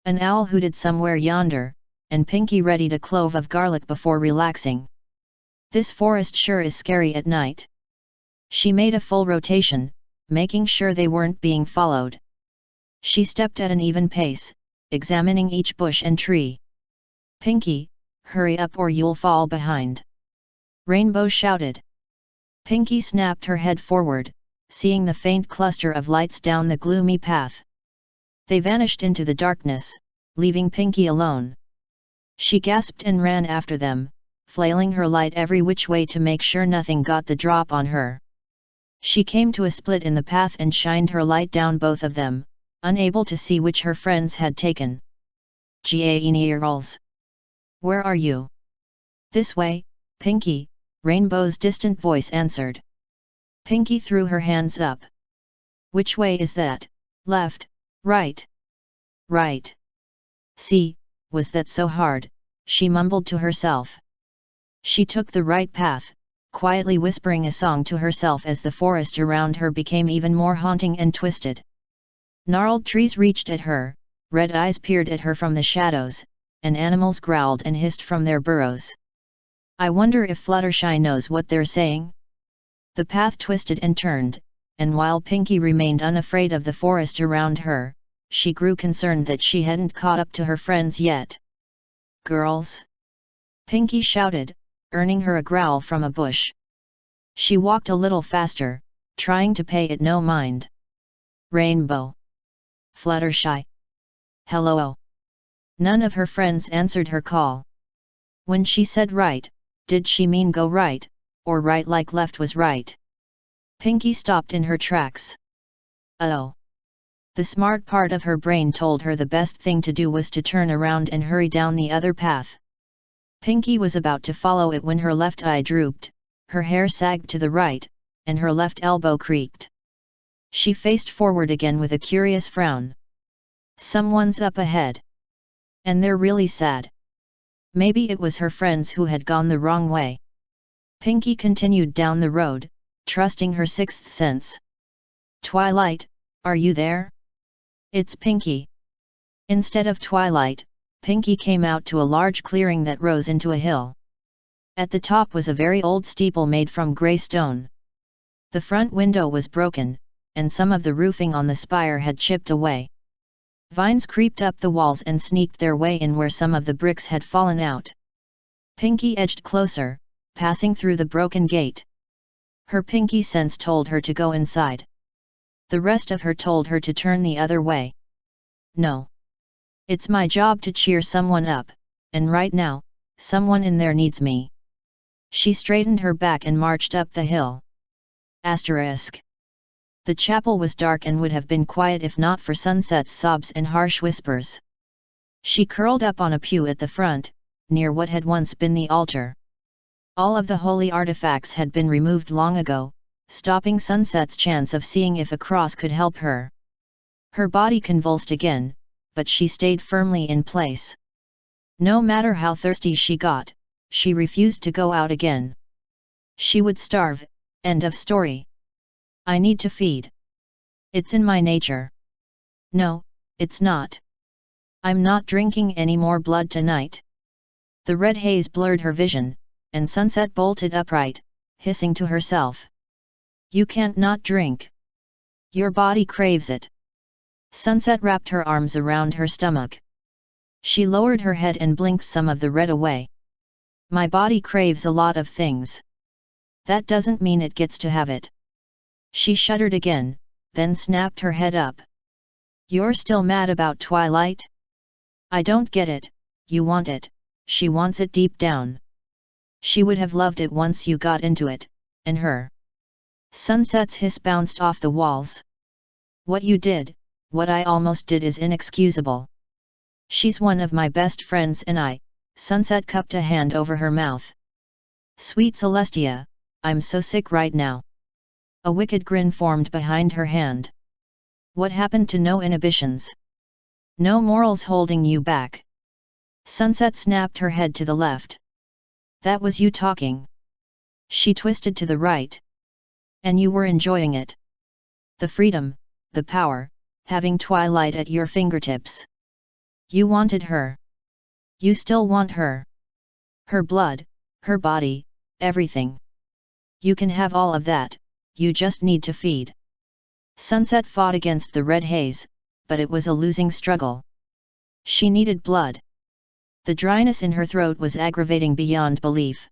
An owl hooted somewhere yonder, and Pinkie readied a clove of garlic before relaxing. This forest sure is scary at night. She made a full rotation, making sure they weren't being followed. She stepped at an even pace, examining each bush and tree. Pinkie, hurry up or you'll fall behind. Rainbow shouted. Pinkie snapped her head forward, seeing the faint cluster of lights down the gloomy path. They vanished into the darkness, leaving Pinkie alone. She gasped and ran after them, flailing her light every which way to make sure nothing got the drop on her. She came to a split in the path and shined her light down both of them, unable to see which her friends had taken. Gaenerals. Where are you? This way, Pinkie, Rainbow's distant voice answered. Pinkie threw her hands up. Which way is that? Left, right? Right. See, was that so hard? She mumbled to herself. She took the right path, quietly whispering a song to herself as the forest around her became even more haunting and twisted. Gnarled trees reached at her, red eyes peered at her from the shadows, and animals growled and hissed from their burrows. I wonder if Fluttershy knows what they're saying? The path twisted and turned, and while Pinkie remained unafraid of the forest around her, she grew concerned that she hadn't caught up to her friends yet. Girls! Pinkie shouted, earning her a growl from a bush. She walked a little faster, trying to pay it no mind. Rainbow! Fluttershy! Hello! None of her friends answered her call. When she said right, did she mean go right, or right like left was right? Pinkie stopped in her tracks. Oh! The smart part of her brain told her the best thing to do was to turn around and hurry down the other path. Pinkie was about to follow it when her left eye drooped, her hair sagged to the right, and her left elbow creaked. She faced forward again with a curious frown. Someone's up ahead. And they're really sad. Maybe it was her friends who had gone the wrong way. Pinkie continued down the road, trusting her sixth sense. Twilight, are you there? It's Pinkie. Instead of Twilight, Pinkie came out to a large clearing that rose into a hill. At the top was a very old steeple made from grey stone. The front window was broken, and some of the roofing on the spire had chipped away. Vines creeped up the walls and sneaked their way in where some of the bricks had fallen out. Pinkie edged closer, passing through the broken gate. Her Pinkie sense told her to go inside. The rest of her told her to turn the other way. No. It's my job to cheer someone up, and right now, someone in there needs me. She straightened her back and marched up the hill. Asterisk. The chapel was dark and would have been quiet if not for Sunset's sobs and harsh whispers. She curled up on a pew at the front, near what had once been the altar. All of the holy artifacts had been removed long ago, stopping Sunset's chance of seeing if a cross could help her. Her body convulsed again, but she stayed firmly in place. No matter how thirsty she got, she refused to go out again. She would starve, end of story. I need to feed. It's in my nature. No, it's not. I'm not drinking any more blood tonight. The red haze blurred her vision, and Sunset bolted upright, hissing to herself. You can't not drink. Your body craves it. Sunset wrapped her arms around her stomach. She lowered her head and blinked some of the red away. My body craves a lot of things. That doesn't mean it gets to have it. She shuddered again, then snapped her head up. You're still mad about Twilight? I don't get it. You want it, she wants it deep down. She would have loved it once you got into it, and her. Sunset's hiss bounced off the walls. What you did, what I almost did is inexcusable. She's one of my best friends and I. Sunset cupped a hand over her mouth. Sweet Celestia, I'm so sick right now. A wicked grin formed behind her hand. What happened to no inhibitions? No morals holding you back? Sunset snapped her head to the left. That was you talking. She twisted to the right. And you were enjoying it. The freedom, the power, having Twilight at your fingertips. You wanted her. You still want her. Her blood, her body, everything. You can have all of that, you just need to feed. Sunset fought against the red haze, but it was a losing struggle. She needed blood. The dryness in her throat was aggravating beyond belief.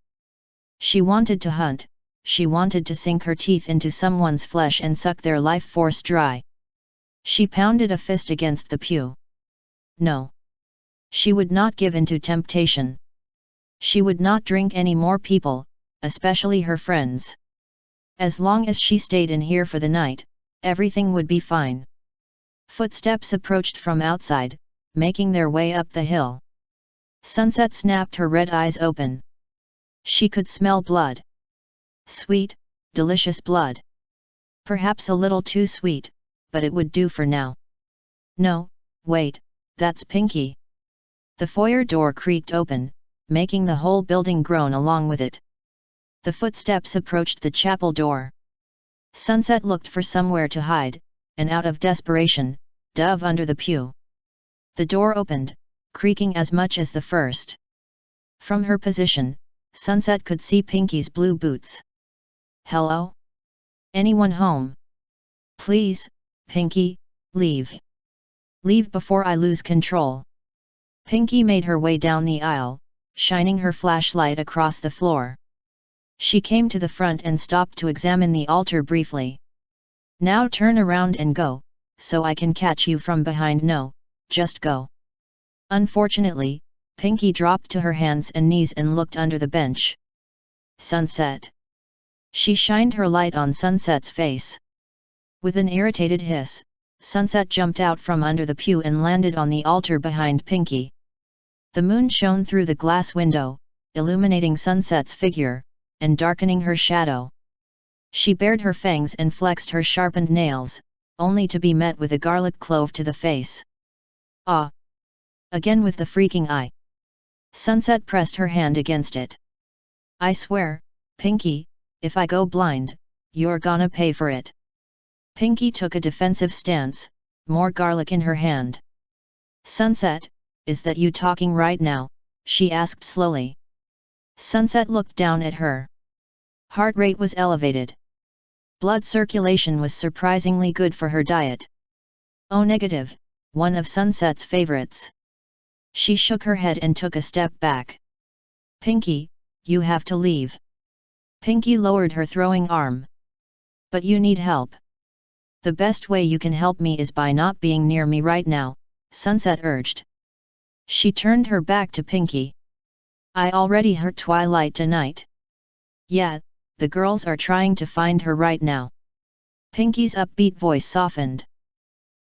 She wanted to hunt, she wanted to sink her teeth into someone's flesh and suck their life force dry. She pounded a fist against the pew. No. She would not give in to temptation. She would not drink any more people, especially her friends. As long as she stayed in here for the night, everything would be fine. Footsteps approached from outside, making their way up the hill. Sunset snapped her red eyes open. She could smell blood. Sweet, delicious blood. Perhaps a little too sweet, but it would do for now. No, wait, that's Pinky. The foyer door creaked open, making the whole building groan along with it. The footsteps approached the chapel door. Sunset looked for somewhere to hide, and out of desperation, dove under the pew. The door opened, creaking as much as the first. From her position, Sunset could see Pinky's blue boots. Hello? Anyone home? Please, Pinky, leave. Leave before I lose control. Pinky made her way down the aisle, shining her flashlight across the floor. She came to the front and stopped to examine the altar briefly. Now turn around and go, so I can catch you from behind. No, just go. Unfortunately, Pinky dropped to her hands and knees and looked under the bench. Sunset. She shined her light on Sunset's face. With an irritated hiss, Sunset jumped out from under the pew and landed on the altar behind Pinky. The moon shone through the glass window, illuminating Sunset's figure, and darkening her shadow. She bared her fangs and flexed her sharpened nails, only to be met with a garlic clove to the face. Ah! Again with the freaking eye. Sunset pressed her hand against it. I swear, Pinky, if I go blind, you're gonna pay for it. Pinky took a defensive stance, more garlic in her hand. Sunset, is that you talking right now? She asked slowly. Sunset looked down at her. Heart rate was elevated. Blood circulation was surprisingly good for her diet. O negative, one of Sunset's favorites. She shook her head and took a step back. Pinky, you have to leave. Pinky lowered her throwing arm. But you need help. The best way you can help me is by not being near me right now, Sunset urged. She turned her back to Pinky. I already heard Twilight tonight. Yeah, the girls are trying to find her right now. Pinky's upbeat voice softened.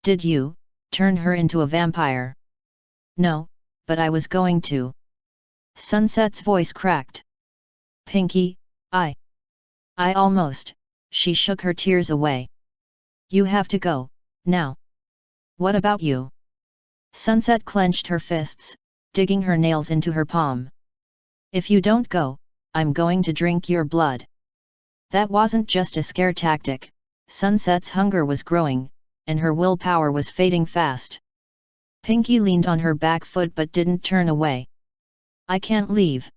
Did you turn her into a vampire? No, but I was going to. Sunset's voice cracked. Pinky, I almost, she shook her tears away. You have to go, now. What about you? Sunset clenched her fists, digging her nails into her palm. If you don't go, I'm going to drink your blood. That wasn't just a scare tactic, Sunset's hunger was growing, and her willpower was fading fast. Pinky leaned on her back foot but didn't turn away. I can't leave.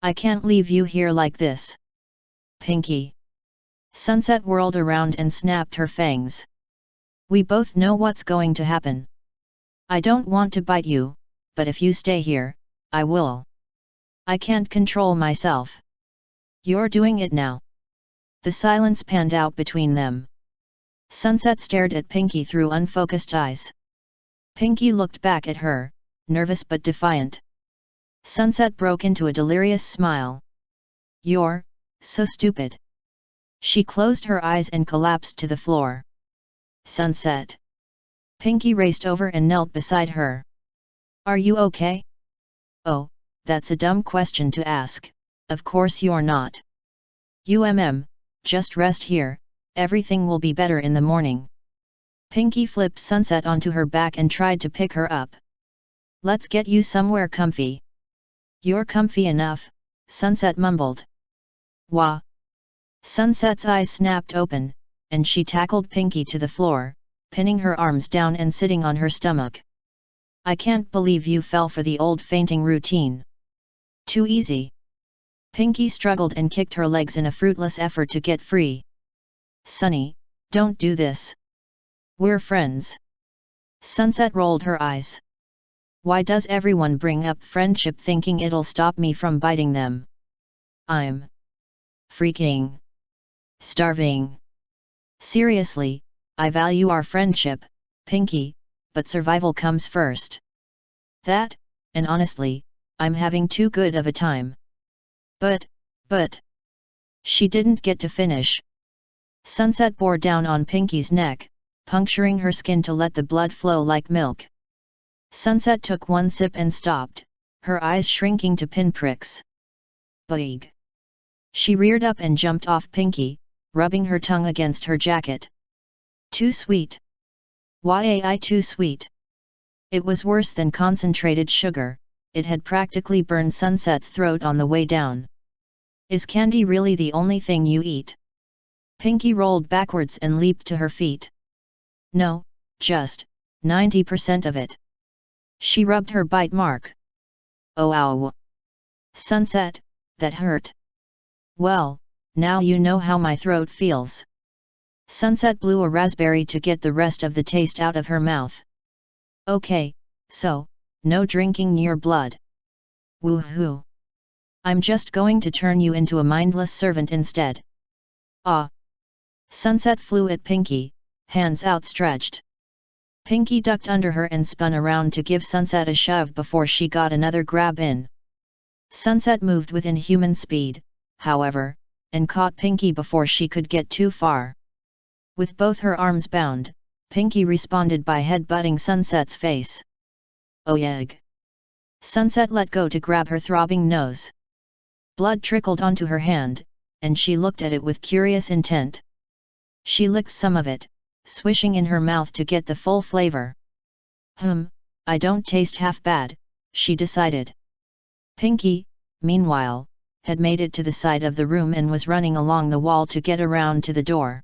I can't leave you here like this. Pinky. Sunset whirled around and snapped her fangs. We both know what's going to happen. I don't want to bite you, but if you stay here, I will. I can't control myself. You're doing it now. The silence panned out between them. Sunset stared at Pinky through unfocused eyes. Pinky looked back at her, nervous but defiant. Sunset broke into a delirious smile. You're so stupid. She closed her eyes and collapsed to the floor. Sunset. Pinky raced over and knelt beside her. Are you okay? Oh, that's a dumb question to ask, of course you're not. Just rest here, everything will be better in the morning. Pinky flipped Sunset onto her back and tried to pick her up. Let's get you somewhere comfy. You're comfy enough, Sunset mumbled. Wah! Sunset's eyes snapped open, and she tackled Pinky to the floor, pinning her arms down and sitting on her stomach. I can't believe you fell for the old fainting routine. Too easy. Pinky struggled and kicked her legs in a fruitless effort to get free. Sunny, don't do this. We're friends. Sunset rolled her eyes. Why does everyone bring up friendship thinking it'll stop me from biting them? I'm freaking starving. Seriously, I value our friendship, Pinky, but survival comes first. That, and honestly, I'm having too good of a time. But. She didn't get to finish. Sunset bore down on Pinky's neck, puncturing her skin to let the blood flow like milk. Sunset took one sip and stopped, her eyes shrinking to pinpricks. Big. She reared up and jumped off Pinky, rubbing her tongue against her jacket. Too sweet. Why too sweet? It was worse than concentrated sugar, it had practically burned Sunset's throat on the way down. Is candy really the only thing you eat? Pinky rolled backwards and leaped to her feet. No, just 90% of it. She rubbed her bite mark. Oh ow! Sunset, that hurt. Well, now you know how my throat feels. Sunset blew a raspberry to get the rest of the taste out of her mouth. Okay, so, no drinking your blood. Woohoo! I'm just going to turn you into a mindless servant instead. Ah! Sunset flew at Pinky, hands outstretched. Pinky ducked under her and spun around to give Sunset a shove before she got another grab in. Sunset moved with inhuman speed, however, and caught Pinky before she could get too far. With both her arms bound, Pinky responded by head-butting Sunset's face. Oh yeg! Sunset let go to grab her throbbing nose. Blood trickled onto her hand, and she looked at it with curious intent. She licked some of it, swishing in her mouth to get the full flavor. I don't taste half bad, she decided. Pinky, meanwhile, had made it to the side of the room and was running along the wall to get around to the door.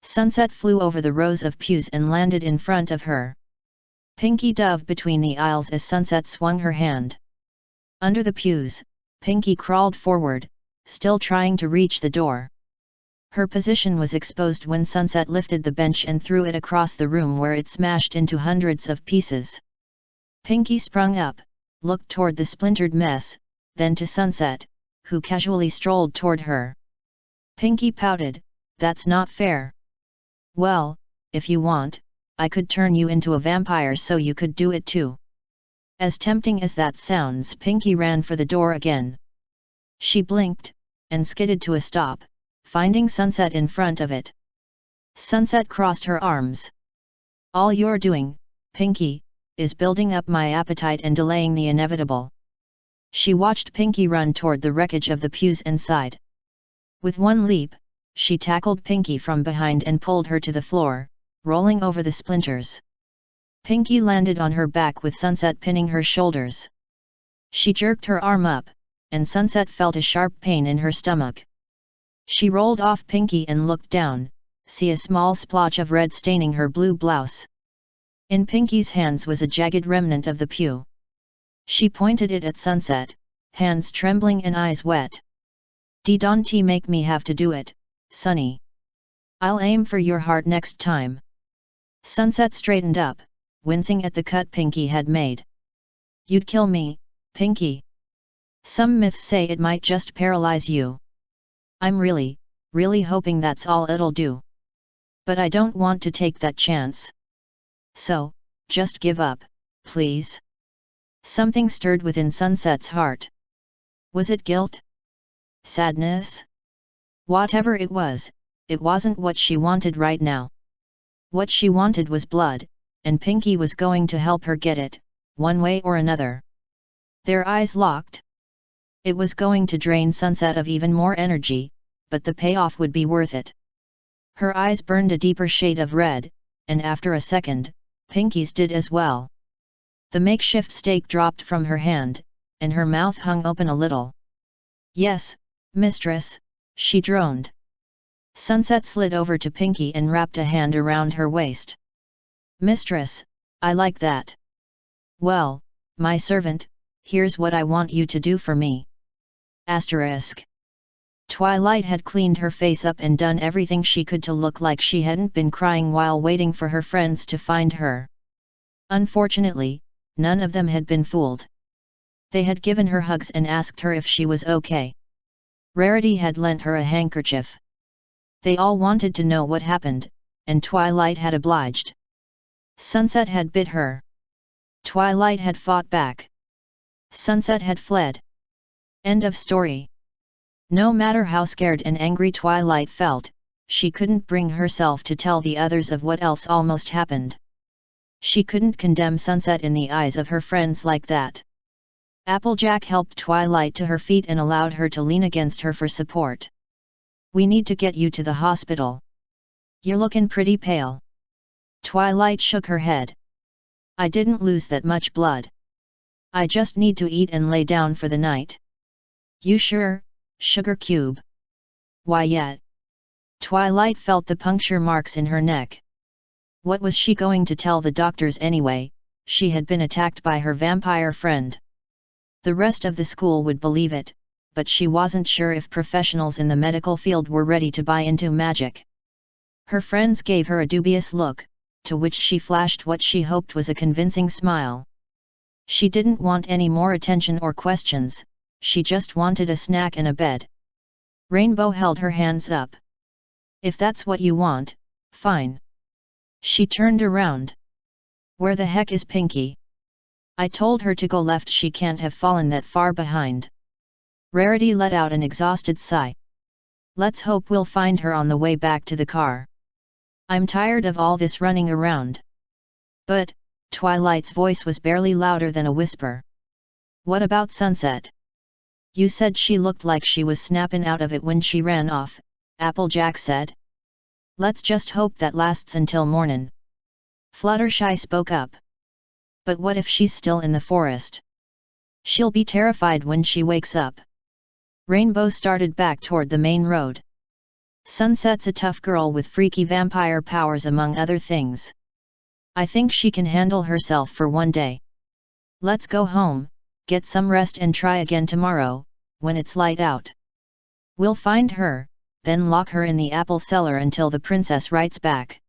Sunset flew over the rows of pews and landed in front of her. Pinky dove between the aisles as Sunset swung her hand. Under the pews, Pinky crawled forward, still trying to reach the door. Her position was exposed when Sunset lifted the bench and threw it across the room where it smashed into hundreds of pieces. Pinky sprung up, looked toward the splintered mess, then to Sunset, who casually strolled toward her. Pinky pouted, "That's not fair." "Well, if you want, I could turn you into a vampire so you could do it too." As tempting as that sounds, Pinky ran for the door again. She blinked, and skidded to a stop, finding Sunset in front of it. Sunset crossed her arms. "All you're doing, Pinky, is building up my appetite and delaying the inevitable." She watched Pinky run toward the wreckage of the pews and sighed. With one leap, she tackled Pinky from behind and pulled her to the floor, rolling over the splinters. Pinky landed on her back with Sunset pinning her shoulders. She jerked her arm up, and Sunset felt a sharp pain in her stomach. She rolled off Pinky and looked down, see a small splotch of red staining her blue blouse. In Pinky's hands was a jagged remnant of the pew. She pointed it at Sunset, hands trembling and eyes wet. Don't make me have to do it, Sonny. I'll aim for your heart next time. Sunset straightened up, wincing at the cut Pinky had made. You'd kill me, Pinky. Some myths say it might just paralyze you. I'm really hoping that's all it'll do. But I don't want to take that chance. So, just give up, please. Something stirred within Sunset's heart. Was it guilt? Sadness? Whatever it wasn't what she wanted right now. What she wanted was blood, and Pinky was going to help her get it, one way or another. Their eyes locked. It was going to drain Sunset of even more energy, but the payoff would be worth it. Her eyes burned a deeper shade of red, and after a second, Pinky's did as well. The makeshift stake dropped from her hand, and her mouth hung open a little. Yes, mistress, she droned. Sunset slid over to Pinky and wrapped a hand around her waist. Mistress, I like that. Well, my servant, here's what I want you to do for me. Asterisk. Twilight had cleaned her face up and done everything she could to look like she hadn't been crying while waiting for her friends to find her. Unfortunately, none of them had been fooled. They had given her hugs and asked her if she was okay. Rarity had lent her a handkerchief. They all wanted to know what happened, and Twilight had obliged. Sunset had bit her. Twilight had fought back. Sunset had fled. End of story. No matter how scared and angry Twilight felt, she couldn't bring herself to tell the others of what else almost happened. She couldn't condemn Sunset in the eyes of her friends like that. Applejack helped Twilight to her feet and allowed her to lean against her for support. We need to get you to the hospital. You're looking pretty pale. Twilight shook her head. I didn't lose that much blood. I just need to eat and lay down for the night. You sure, Sugar Cube? Why yet? Twilight felt the puncture marks in her neck. What was she going to tell the doctors anyway? She had been attacked by her vampire friend. The rest of the school would believe it, but she wasn't sure if professionals in the medical field were ready to buy into magic. Her friends gave her a dubious look, to which she flashed what she hoped was a convincing smile. She didn't want any more attention or questions, she just wanted a snack and a bed. Rainbow held her hands up. If that's what you want, fine. She turned around. Where the heck is Pinky? I told her to go left, she can't have fallen that far behind. Rarity let out an exhausted sigh. Let's hope we'll find her on the way back to the car. I'm tired of all this running around. But, Twilight's voice was barely louder than a whisper. What about Sunset? You said she looked like she was snapping out of it when she ran off, Applejack said. Let's just hope that lasts until mornin'. Fluttershy spoke up. But what if she's still in the forest? She'll be terrified when she wakes up. Rainbow started back toward the main road. Sunset's a tough girl with freaky vampire powers among other things. I think she can handle herself for one day. Let's go home, get some rest and try again tomorrow, when it's light out. We'll find her, then lock her in the apple cellar until the princess writes back.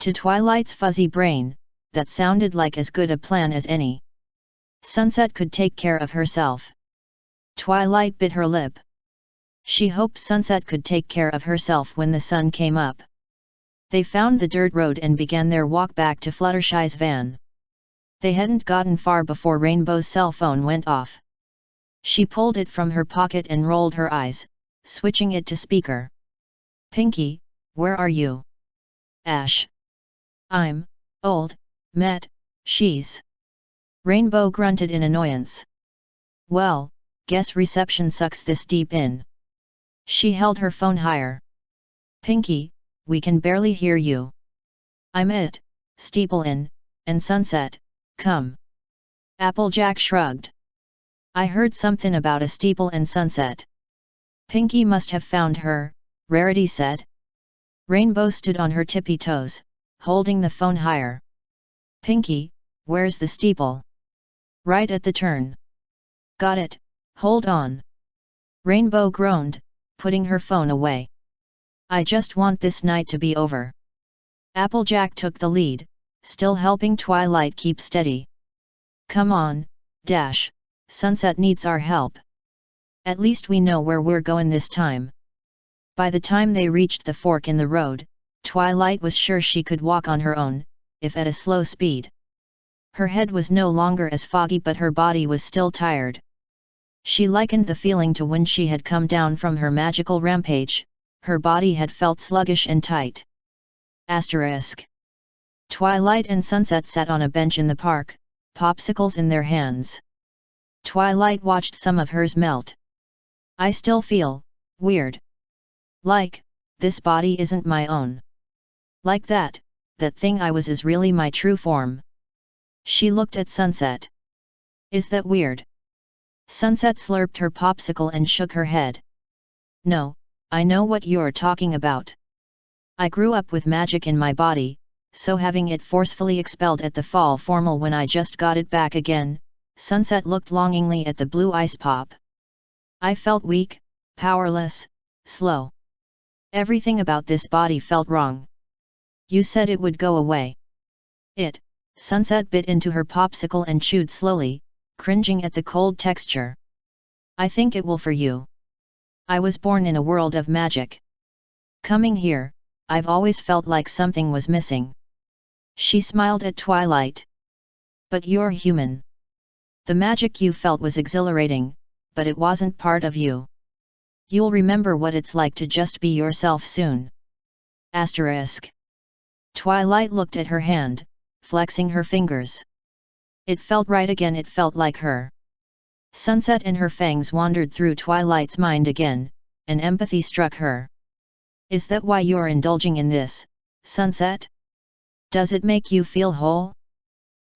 To Twilight's fuzzy brain, that sounded like as good a plan as any. Sunset could take care of herself. Twilight bit her lip. She hoped Sunset could take care of herself when the sun came up. They found the dirt road and began their walk back to Fluttershy's van. They hadn't gotten far before Rainbow's cell phone went off. She pulled it from her pocket and rolled her eyes, switching it to speaker. Pinky, where are you? Ash. I'm old, Met, she's. Rainbow grunted in annoyance. Well, guess reception sucks this deep in. She held her phone higher. Pinky, we can barely hear you. I'm it, Steeple Inn, and Sunset, come. Applejack shrugged. I heard something about a steeple and Sunset. Pinky must have found her, Rarity said. Rainbow stood on her tippy toes, holding the phone higher. Pinky, where's the steeple? Right at the turn. Got it, hold on. Rainbow groaned, putting her phone away. I just want this night to be over. Applejack took the lead, still helping Twilight keep steady. Come on, Dash, Sunset needs our help. At least we know where we're going this time. By the time they reached the fork in the road, Twilight was sure she could walk on her own, if at a slow speed. Her head was no longer as foggy, but her body was still tired. She likened the feeling to when she had come down from her magical rampage. Her body had felt sluggish and tight. Asterisk. Twilight and Sunset sat on a bench in the park, popsicles in their hands. Twilight watched some of hers melt. I still feel weird. Like, this body isn't my own. Like that thing I was is really my true form. She looked at Sunset. Is that weird? Sunset slurped her popsicle and shook her head. No, I know what you're talking about. I grew up with magic in my body, so having it forcefully expelled at the fall formal when I just got it back again. Sunset looked longingly at the blue ice pop. I felt weak, powerless, slow. Everything about this body felt wrong. You said it would go away. Sunset bit into her popsicle and chewed slowly, cringing at the cold texture. I think it will for you. I was born in a world of magic. Coming here, I've always felt like something was missing. She smiled at Twilight. But you're human. The magic you felt was exhilarating, but it wasn't part of you. You'll remember what it's like to just be yourself soon. Asterisk. Twilight looked at her hand, flexing her fingers. It felt right again, it felt like her. Sunset and her fangs wandered through Twilight's mind again, and empathy struck her. Is that why you're indulging in this, Sunset? Does it make you feel whole?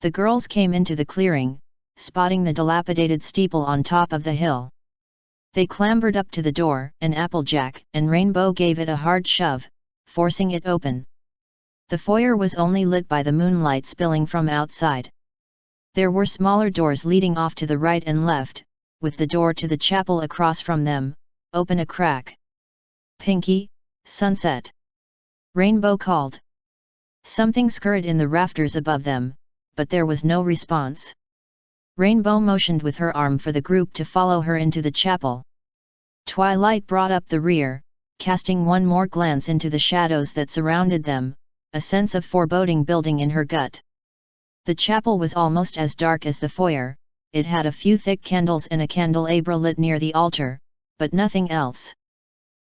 The girls came into the clearing, spotting the dilapidated steeple on top of the hill. They clambered up to the door, and Applejack and Rainbow gave it a hard shove, forcing it open. The foyer was only lit by the moonlight spilling from outside. There were smaller doors leading off to the right and left, with the door to the chapel across from them, open a crack. Pinky, Sunset. Rainbow called. Something scurried in the rafters above them, but there was no response. Rainbow motioned with her arm for the group to follow her into the chapel. Twilight brought up the rear, casting one more glance into the shadows that surrounded them, a sense of foreboding building in her gut. The chapel was almost as dark as the foyer. It had a few thick candles and a candelabra lit near the altar, but nothing else.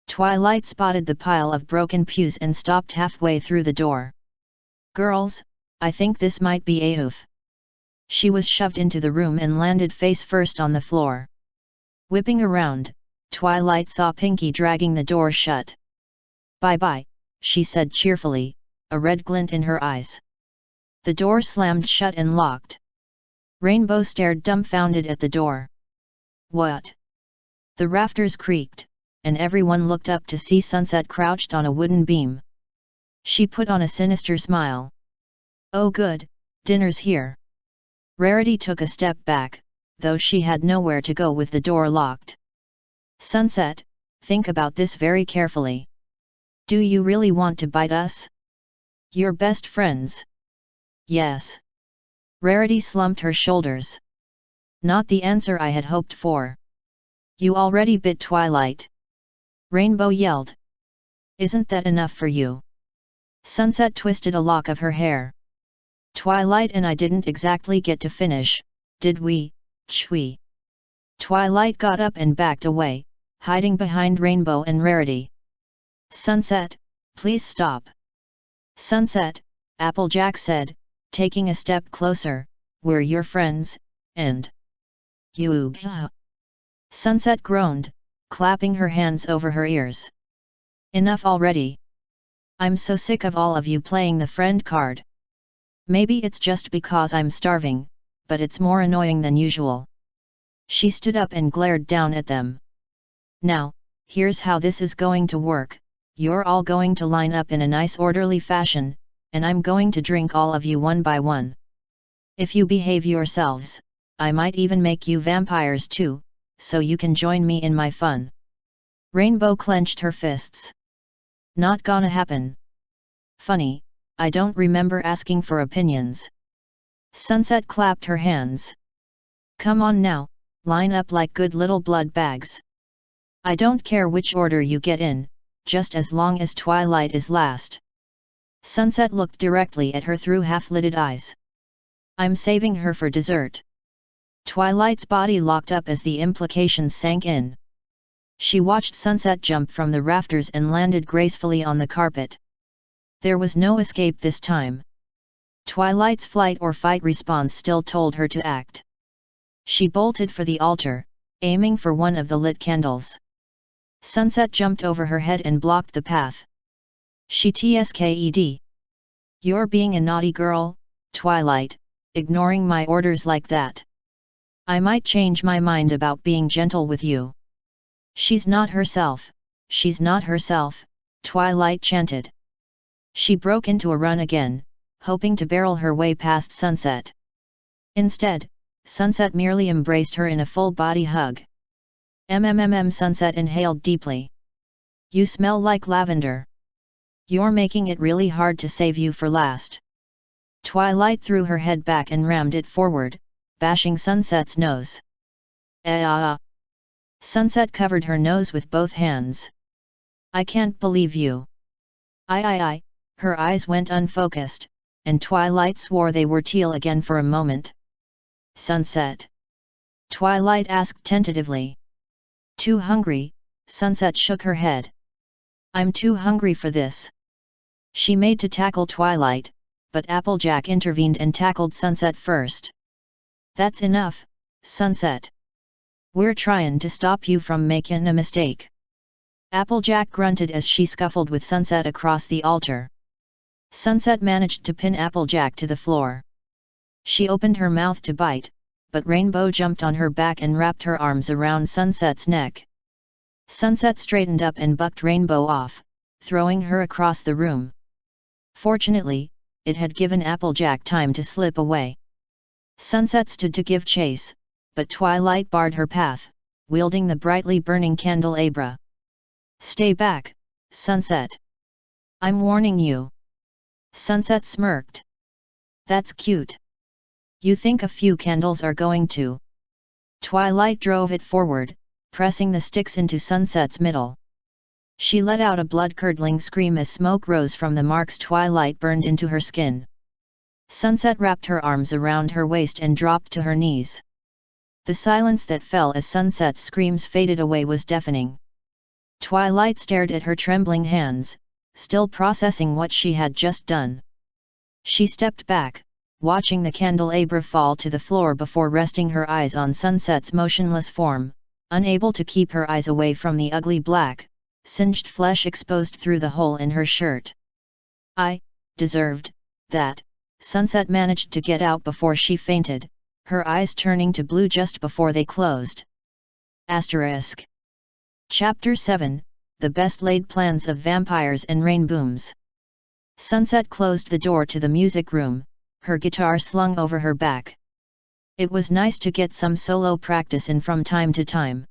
Twilight spotted the pile of broken pews and stopped halfway through the door. Girls, I think this might be a hoof. She was shoved into the room and landed face first on the floor. Whipping around, Twilight saw Pinky dragging the door shut. Bye-bye, she said cheerfully, a red glint in her eyes. The door slammed shut and locked. Rainbow stared dumbfounded at the door. What? The rafters creaked, and everyone looked up to see Sunset crouched on a wooden beam. She put on a sinister smile. Oh good, dinner's here. Rarity took a step back, though she had nowhere to go with the door locked. Sunset, think about this very carefully. Do you really want to bite us? You're best friends. Yes. Rarity slumped her shoulders. Not the answer I had hoped for. You already bit Twilight. Rainbow yelled. Isn't that enough for you? Sunset twisted a lock of her hair. Twilight and I didn't exactly get to finish, did we, Chui? Twilight got up and backed away, hiding behind Rainbow and Rarity. Sunset, please stop. Sunset, Applejack said, taking a step closer, we're your friends, and... You... Sunset groaned, clapping her hands over her ears. Enough already. I'm so sick of all of you playing the friend card. Maybe it's just because I'm starving, but it's more annoying than usual. She stood up and glared down at them. Now, here's how this is going to work, you're all going to line up in a nice orderly fashion, and I'm going to drink all of you one by one. If you behave yourselves, I might even make you vampires too, so you can join me in my fun." Rainbow clenched her fists. "Not gonna happen." "Funny, I don't remember asking for opinions." Sunset clapped her hands. "Come on now, line up like good little blood bags. I don't care which order you get in, just as long as Twilight is last." Sunset looked directly at her through half-lidded eyes. "I'm saving her for dessert." Twilight's body locked up as the implications sank in. She watched Sunset jump from the rafters and landed gracefully on the carpet. There was no escape this time. Twilight's flight or fight response still told her to act. She bolted for the altar, aiming for one of the lit candles. Sunset jumped over her head and blocked the path. She tsked. "You're being a naughty girl, Twilight, ignoring my orders like that. I might change my mind about being gentle with you." "She's not herself, she's not herself," Twilight chanted. She broke into a run again, hoping to barrel her way past Sunset. Instead, Sunset merely embraced her in a full-body hug. Sunset inhaled deeply. "You smell like lavender. You're making it really hard to save you for last." Twilight threw her head back and rammed it forward, bashing Sunset's nose. Sunset covered her nose with both hands. "I can't believe you." I. Her eyes went unfocused, and Twilight swore they were teal again for a moment. "Sunset?" Twilight asked tentatively. "Too hungry?" Sunset shook her head. "I'm too hungry for this." She made to tackle Twilight, but Applejack intervened and tackled Sunset first. "That's enough, Sunset. We're trying to stop you from making a mistake." Applejack grunted as she scuffled with Sunset across the altar. Sunset managed to pin Applejack to the floor. She opened her mouth to bite, but Rainbow jumped on her back and wrapped her arms around Sunset's neck. Sunset straightened up and bucked Rainbow off, throwing her across the room. Fortunately, it had given Applejack time to slip away. Sunset stood to give chase, but Twilight barred her path, wielding the brightly burning candelabra. "Stay back, Sunset. I'm warning you." Sunset smirked. "That's cute. You think a few candles are going to?" Twilight drove it forward, pressing the sticks into Sunset's middle. She let out a blood-curdling scream as smoke rose from the marks Twilight burned into her skin. Sunset wrapped her arms around her waist and dropped to her knees. The silence that fell as Sunset's screams faded away was deafening. Twilight stared at her trembling hands, still processing what she had just done. She stepped back, watching the candelabra fall to the floor before resting her eyes on Sunset's motionless form, unable to keep her eyes away from the ugly black, singed flesh exposed through the hole in her shirt. "I deserved that," Sunset managed to get out before she fainted, her eyes turning to blue just before they closed. ***. Chapter 7, The Best Laid Plans of Vampires and Rainbooms. Sunset closed the door to the music room, her guitar slung over her back. It was nice to get some solo practice in from time to time.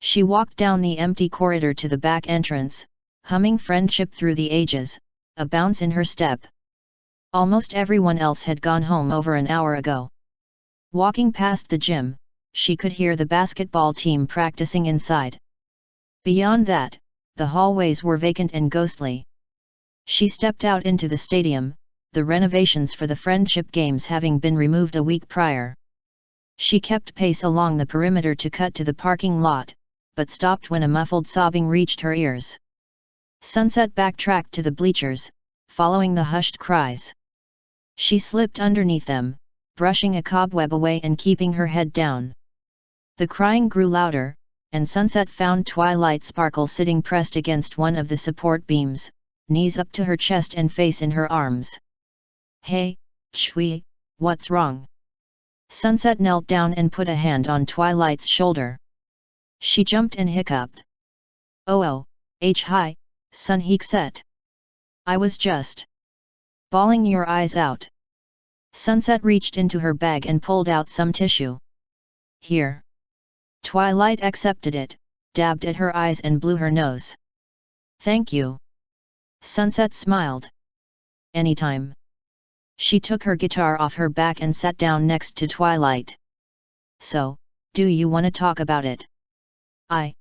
She walked down the empty corridor to the back entrance, humming Friendship Through the Ages, a bounce in her step. Almost everyone else had gone home over an hour ago. Walking past the gym, she could hear the basketball team practicing inside. Beyond that, the hallways were vacant and ghostly. She stepped out into the stadium, the renovations for the Friendship Games having been removed a week prior. She kept pace along the perimeter to cut to the parking lot, but stopped when a muffled sobbing reached her ears. Sunset backtracked to the bleachers, following the hushed cries. She slipped underneath them, brushing a cobweb away and keeping her head down. The crying grew louder, and Sunset found Twilight Sparkle sitting pressed against one of the support beams, knees up to her chest and face in her arms. "Hey, Chui, what's wrong?" Sunset knelt down and put a hand on Twilight's shoulder. She jumped and hiccuped. "Oh, hi, Sun Heek set. I was just bawling your eyes out. Sunset reached into her bag and pulled out some tissue. Here. Twilight accepted it, dabbed at her eyes and blew her nose. Thank you. Sunset smiled. Anytime. She took her guitar off her back and sat down next to Twilight. So, do you want to talk about it? I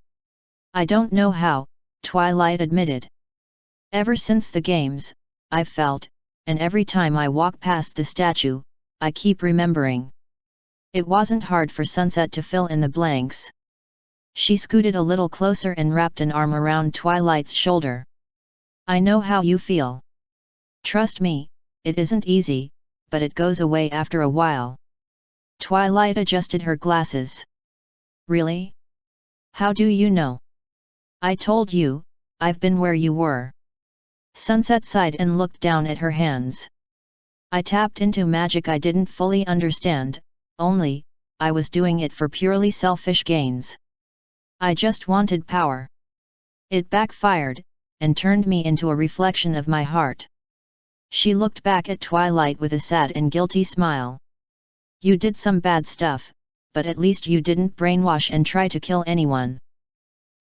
don't know how, Twilight admitted. Ever since the games, I've felt, and every time I walk past the statue, I keep remembering. It wasn't hard for Sunset to fill in the blanks. She scooted a little closer and wrapped an arm around Twilight's shoulder. I know how you feel. Trust me, it isn't easy, but it goes away after a while. Twilight adjusted her glasses. Really? How do you know? I told you, I've been where you were. Sunset sighed and looked down at her hands. I tapped into magic I didn't fully understand, only, I was doing it for purely selfish gains. I just wanted power. It backfired, and turned me into a reflection of my heart. She looked back at Twilight with a sad and guilty smile. You did some bad stuff, but at least you didn't brainwash and try to kill anyone.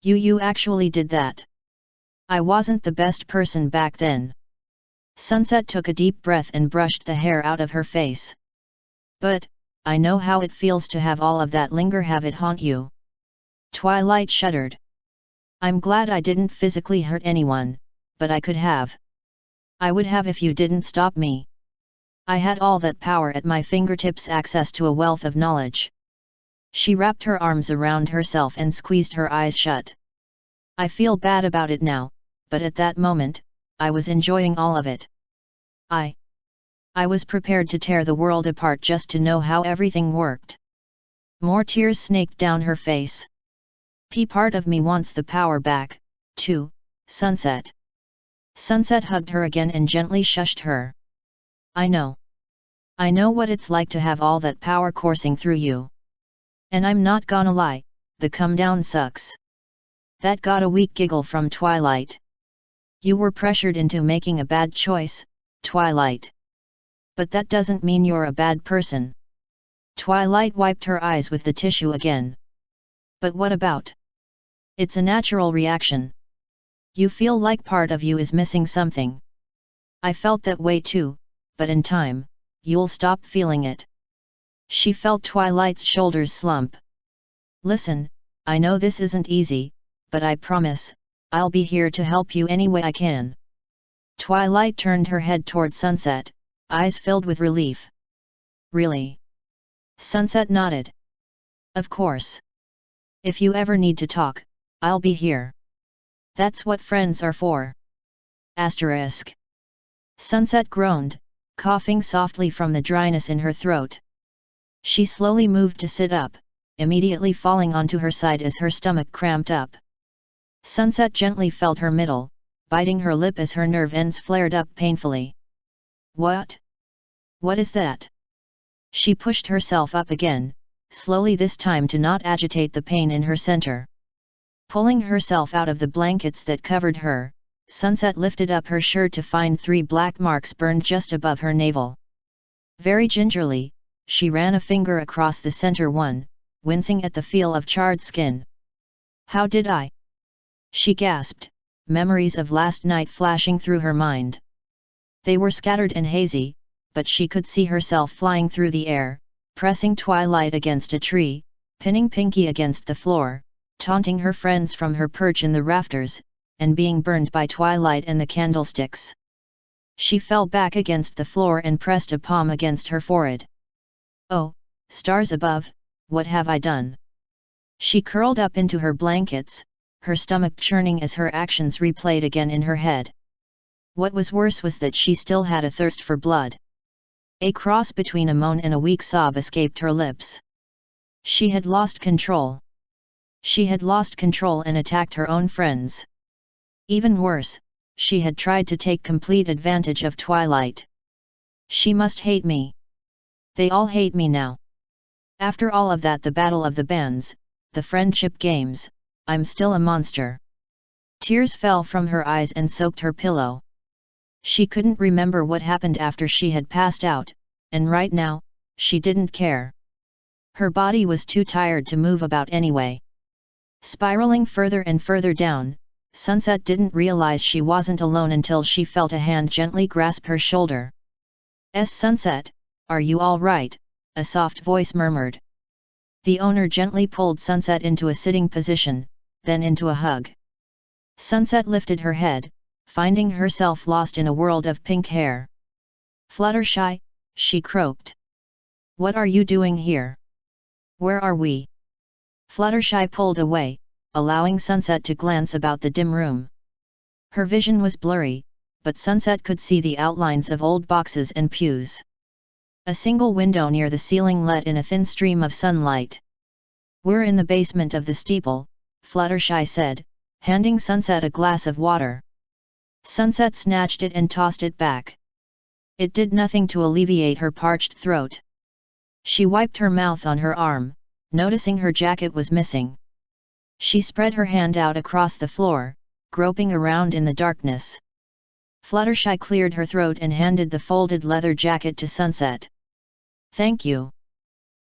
You actually did that. I wasn't the best person back then. Sunset took a deep breath and brushed the hair out of her face. But, I know how it feels to have all of that linger, have it haunt you. Twilight shuddered. I'm glad I didn't physically hurt anyone, but I could have. I would have if you didn't stop me. I had all that power at my fingertips, access to a wealth of knowledge. She wrapped her arms around herself and squeezed her eyes shut. I feel bad about it now, but at that moment, I was enjoying all of it. I was prepared to tear the world apart just to know how everything worked. More tears snaked down her face. Part of me wants the power back, too, Sunset. Sunset hugged her again and gently shushed her. I know. I know what it's like to have all that power coursing through you. And I'm not gonna lie, the come down sucks. That got a weak giggle from Twilight. You were pressured into making a bad choice, Twilight. But that doesn't mean you're a bad person. Twilight wiped her eyes with the tissue again. But what about? It's a natural reaction. You feel like part of you is missing something. I felt that way too, but in time, you'll stop feeling it. She felt Twilight's shoulders slump. Listen, I know this isn't easy, but I promise, I'll be here to help you any way I can. Twilight turned her head toward Sunset, eyes filled with relief. Really? Sunset nodded. Of course. If you ever need to talk, I'll be here. That's what friends are for. Asterisk. Sunset groaned, coughing softly from the dryness in her throat. She slowly moved to sit up, immediately falling onto her side as her stomach cramped up. Sunset gently felt her middle, biting her lip as her nerve ends flared up painfully. What? What is that? She pushed herself up again, slowly this time to not agitate the pain in her center. Pulling herself out of the blankets that covered her, Sunset lifted up her shirt to find 3 black marks burned just above her navel. Very gingerly, she ran a finger across the center one, wincing at the feel of charred skin. How did I? She gasped, memories of last night flashing through her mind. They were scattered and hazy, but she could see herself flying through the air, pressing Twilight against a tree, pinning Pinky against the floor, taunting her friends from her perch in the rafters, and being burned by Twilight and the candlesticks. She fell back against the floor and pressed a palm against her forehead. Oh, stars above, what have I done? She curled up into her blankets, her stomach churning as her actions replayed again in her head. What was worse was that she still had a thirst for blood. A cross between a moan and a weak sob escaped her lips. She had lost control. She had lost control and attacked her own friends. Even worse, she had tried to take complete advantage of Twilight. She must hate me. They all hate me now. After all of that, the battle of the bands, the friendship games, I'm still a monster. Tears fell from her eyes and soaked her pillow. She couldn't remember what happened after she had passed out, and right now, she didn't care. Her body was too tired to move about anyway. Spiraling further and further down, Sunset didn't realize she wasn't alone until she felt a hand gently grasp her shoulder. Sunset, are you all right? A soft voice murmured. The owner gently pulled Sunset into a sitting position, then into a hug. Sunset lifted her head, finding herself lost in a world of pink hair. Fluttershy, she croaked. What are you doing here? Where are we? Fluttershy pulled away, allowing Sunset to glance about the dim room. Her vision was blurry, but Sunset could see the outlines of old boxes and pews. A single window near the ceiling let in a thin stream of sunlight. We're in the basement of the steeple, Fluttershy said, handing Sunset a glass of water. Sunset snatched it and tossed it back. It did nothing to alleviate her parched throat. She wiped her mouth on her arm, noticing her jacket was missing. She spread her hand out across the floor, groping around in the darkness. Fluttershy cleared her throat and handed the folded leather jacket to Sunset. Thank you.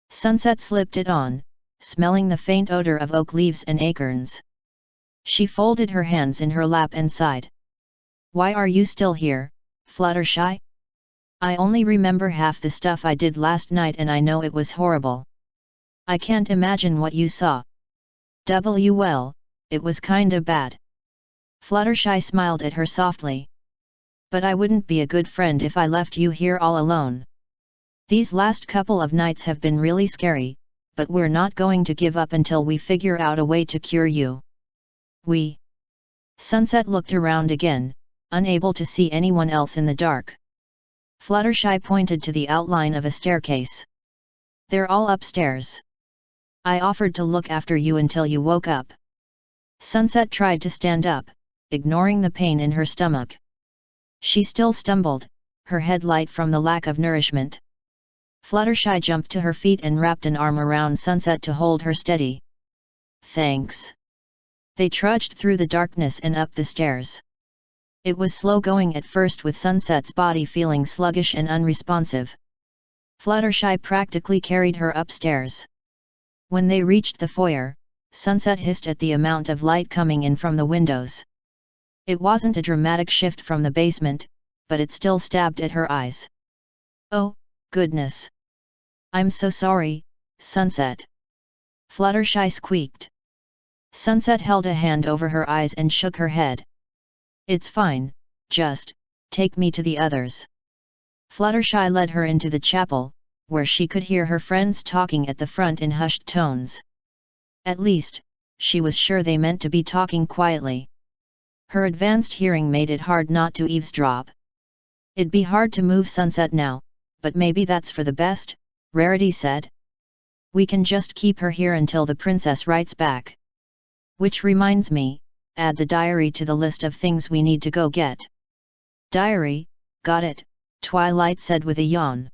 Sunset slipped it on, smelling the faint odor of oak leaves and acorns. She folded her hands in her lap and sighed. Why are you still here, Fluttershy? I only remember half the stuff I did last night and I know it was horrible. I can't imagine what you saw. Well, it was kinda bad. Fluttershy smiled at her softly. But I wouldn't be a good friend if I left you here all alone. These last couple of nights have been really scary, but we're not going to give up until we figure out a way to cure you. We. Sunset looked around again, unable to see anyone else in the dark. Fluttershy pointed to the outline of a staircase. They're all upstairs. I offered to look after you until you woke up. Sunset tried to stand up, ignoring the pain in her stomach. She still stumbled, her head light from the lack of nourishment. Fluttershy jumped to her feet and wrapped an arm around Sunset to hold her steady. Thanks. They trudged through the darkness and up the stairs. It was slow going at first, with Sunset's body feeling sluggish and unresponsive. Fluttershy practically carried her upstairs. When they reached the foyer, Sunset hissed at the amount of light coming in from the windows. It wasn't a dramatic shift from the basement, but it still stabbed at her eyes. Oh, goodness. I'm so sorry, Sunset. Fluttershy squeaked. Sunset held a hand over her eyes and shook her head. It's fine, just take me to the others. Fluttershy led her into the chapel, where she could hear her friends talking at the front in hushed tones. At least, she was sure they meant to be talking quietly. Her advanced hearing made it hard not to eavesdrop. It'd be hard to move Sunset now, but maybe that's for the best, Rarity said. We can just keep her here until the princess writes back. Which reminds me, add the diary to the list of things we need to go get. Diary, got it, Twilight said with a yawn.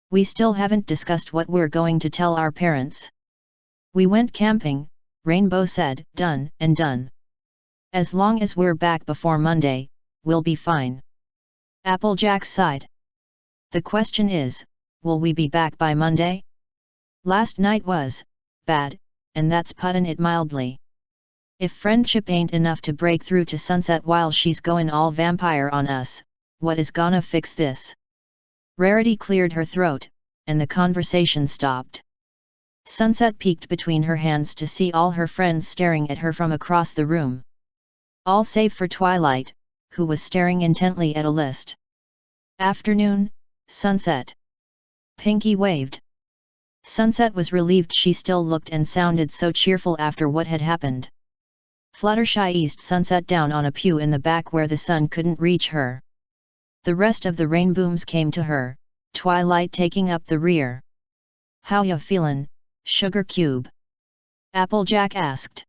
We still haven't discussed what we're going to tell our parents. We went camping, Rainbow said. Done and done. As long as we're back before Monday, we'll be fine. Applejack sighed. The question is, will we be back by Monday? Last night was bad, and that's puttin' it mildly. If friendship ain't enough to break through to Sunset while she's goin' all vampire on us, what is gonna fix this? Rarity cleared her throat, and the conversation stopped. Sunset peeked between her hands to see all her friends staring at her from across the room. All save for Twilight, who was staring intently at a list. Afternoon, Sunset. Pinky waved. Sunset was relieved she still looked and sounded so cheerful after what had happened. Fluttershy eased Sunset down on a pew in the back where the sun couldn't reach her. The rest of the Rainbooms came to her, Twilight taking up the rear. How ya feelin', Sugar Cube? Applejack asked.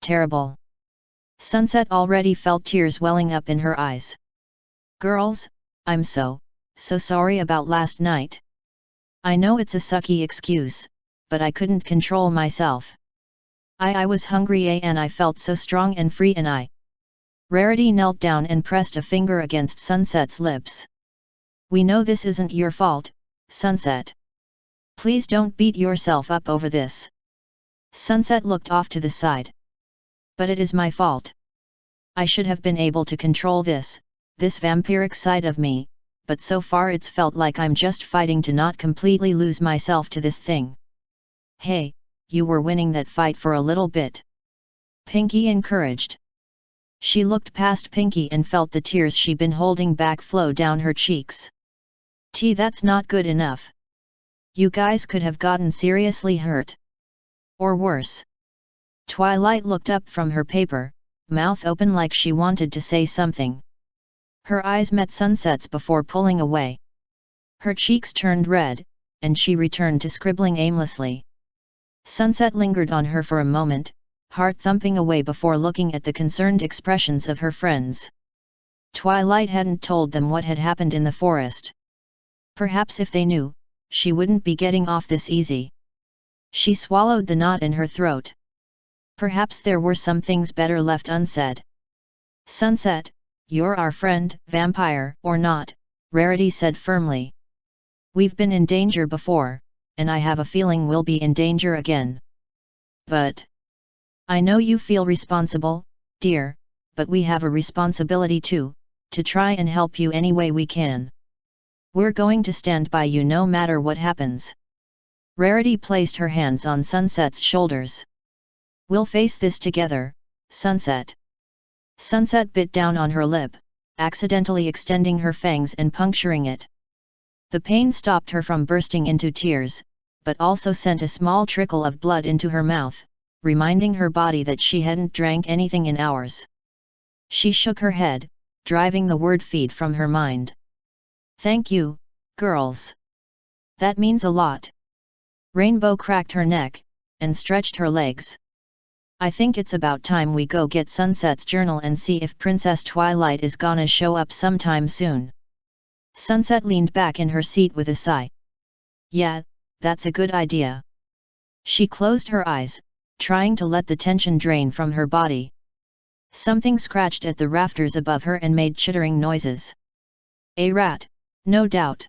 Terrible. Sunset already felt tears welling up in her eyes. Girls, I'm so sorry about last night. I know it's a sucky excuse, but I couldn't control myself. I was hungry and I felt so strong and free and I Rarity knelt down and pressed a finger against Sunset's lips. We know this isn't your fault, Sunset. Please don't beat yourself up over this. Sunset looked off to the side. But it is my fault. I should have been able to control this vampiric side of me, but so far it's felt like I'm just fighting to not completely lose myself to this thing. Hey, you were winning that fight for a little bit. Pinky encouraged. She looked past Pinky and felt the tears she'd been holding back flow down her cheeks. That's not good enough. You guys could have gotten seriously hurt. Or worse. Twilight looked up from her paper, mouth open like she wanted to say something. Her eyes met Sunset's before pulling away. Her cheeks turned red, and she returned to scribbling aimlessly. Sunset lingered on her for a moment, heart thumping away before looking at the concerned expressions of her friends. Twilight hadn't told them what had happened in the forest. Perhaps if they knew, she wouldn't be getting off this easy. She swallowed the knot in her throat. Perhaps there were some things better left unsaid. Sunset, you're our friend, vampire or not, Rarity said firmly. We've been in danger before, and I have a feeling we'll be in danger again. But I know you feel responsible, dear, but we have a responsibility too, to try and help you any way we can. We're going to stand by you no matter what happens. Rarity placed her hands on Sunset's shoulders. We'll face this together, Sunset. Sunset bit down on her lip, accidentally extending her fangs and puncturing it. The pain stopped her from bursting into tears, but also sent a small trickle of blood into her mouth, reminding her body that she hadn't drank anything in hours. She shook her head, driving the word feed from her mind. Thank you, girls. That means a lot. Rainbow cracked her neck, and stretched her legs. I think it's about time we go get Sunset's journal and see if Princess Twilight is gonna show up sometime soon. Sunset leaned back in her seat with a sigh. Yeah, that's a good idea. She closed her eyes, trying to let the tension drain from her body. Something scratched at the rafters above her and made chittering noises. A rat, no doubt.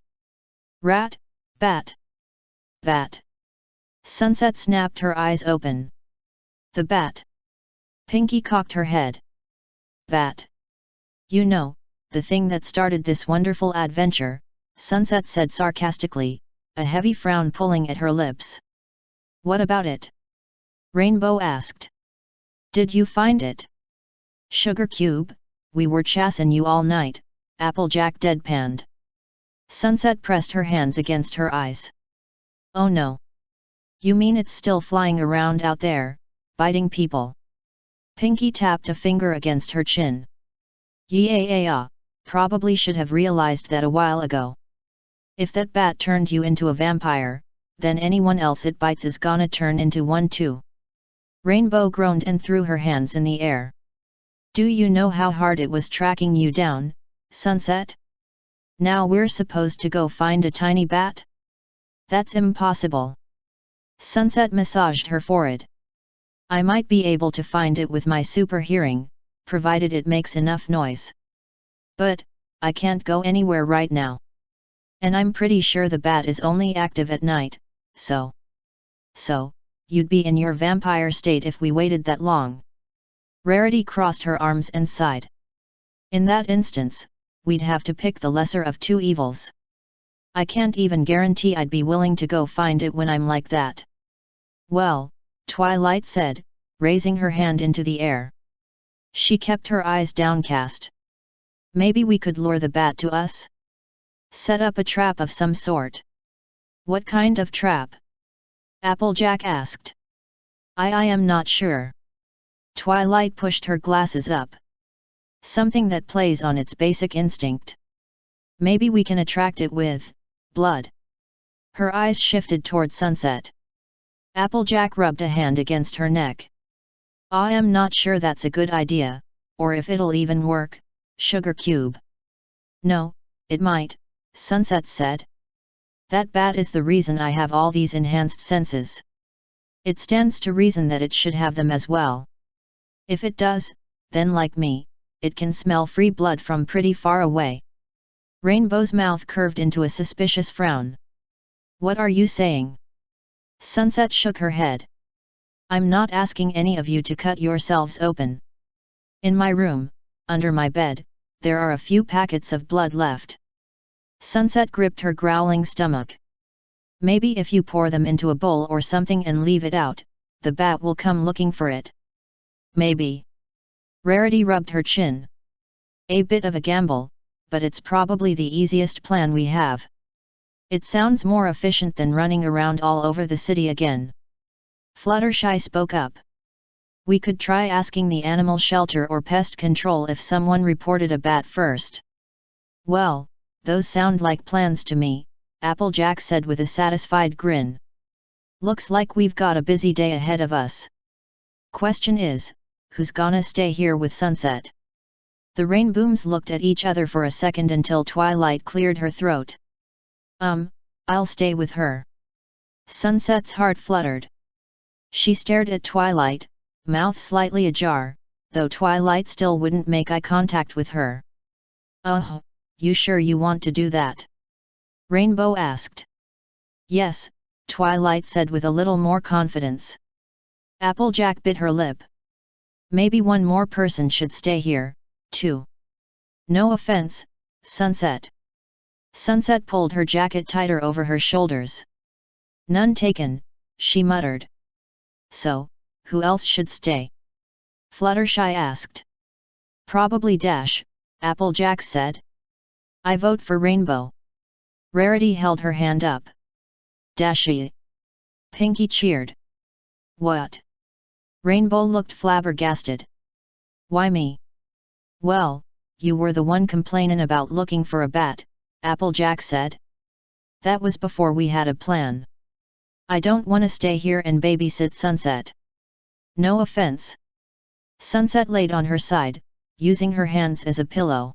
Rat, bat. Bat. Sunset snapped her eyes open. The bat. Pinky cocked her head. Bat. You know, the thing that started this wonderful adventure, Sunset said sarcastically, a heavy frown pulling at her lips. What about it? Rainbow asked. Did you find it? Sugar Cube, we were chasing you all night, Applejack deadpanned. Sunset pressed her hands against her eyes. Oh no. You mean it's still flying around out there, biting people? Pinky tapped a finger against her chin. Yeah, probably should have realized that a while ago. If that bat turned you into a vampire, then anyone else it bites is gonna turn into one too. Rainbow groaned and threw her hands in the air. Do you know how hard it was tracking you down, Sunset? Now we're supposed to go find a tiny bat? That's impossible. Sunset massaged her forehead. I might be able to find it with my super hearing, provided it makes enough noise. But I can't go anywhere right now. And I'm pretty sure the bat is only active at night, so, you'd be in your vampire state if we waited that long. Rarity crossed her arms and sighed. In that instance, we'd have to pick the lesser of two evils. I can't even guarantee I'd be willing to go find it when I'm like that. Well, Twilight said, raising her hand into the air. She kept her eyes downcast. Maybe we could lure the bat to us? Set up a trap of some sort. What kind of trap? Applejack asked. I am not sure. Twilight pushed her glasses up. Something that plays on its basic instinct. Maybe we can attract it with blood. Her eyes shifted toward Sunset. Applejack rubbed a hand against her neck. I am not sure that's a good idea, or if it'll even work, Sugar Cube. No, it might, Sunset said. That bat is the reason I have all these enhanced senses. It stands to reason that it should have them as well. If it does, then like me, it can smell free blood from pretty far away. Rainbow's mouth curved into a suspicious frown. What are you saying? Sunset shook her head. I'm not asking any of you to cut yourselves open. In my room, under my bed, there are a few packets of blood left. Sunset gripped her growling stomach. Maybe if you pour them into a bowl or something and leave it out, the bat will come looking for it. Maybe. Rarity rubbed her chin. A bit of a gamble, but it's probably the easiest plan we have. It sounds more efficient than running around all over the city again. Fluttershy spoke up. We could try asking the animal shelter or pest control if someone reported a bat first. Well, those sound like plans to me, Applejack said with a satisfied grin. Looks like we've got a busy day ahead of us. Question is, who's gonna stay here with Sunset? The Rainbooms looked at each other for a second until Twilight cleared her throat. I'll stay with her. Sunset's heart fluttered. She stared at Twilight, mouth slightly ajar, though Twilight still wouldn't make eye contact with her. You sure you want to do that? Rainbow asked. Yes, Twilight said with a little more confidence. Applejack bit her lip. Maybe one more person should stay here, too. No offense, Sunset. Sunset pulled her jacket tighter over her shoulders. None taken, she muttered. So, who else should stay? Fluttershy asked. Probably Dash, Applejack said. I vote for Rainbow. Rarity held her hand up. Dashy. Pinky cheered. What? Rainbow looked flabbergasted. Why me? Well, you were the one complainin' about looking for a bat, Applejack said. That was before we had a plan. I don't want to stay here and babysit Sunset. No offense. Sunset laid on her side, using her hands as a pillow.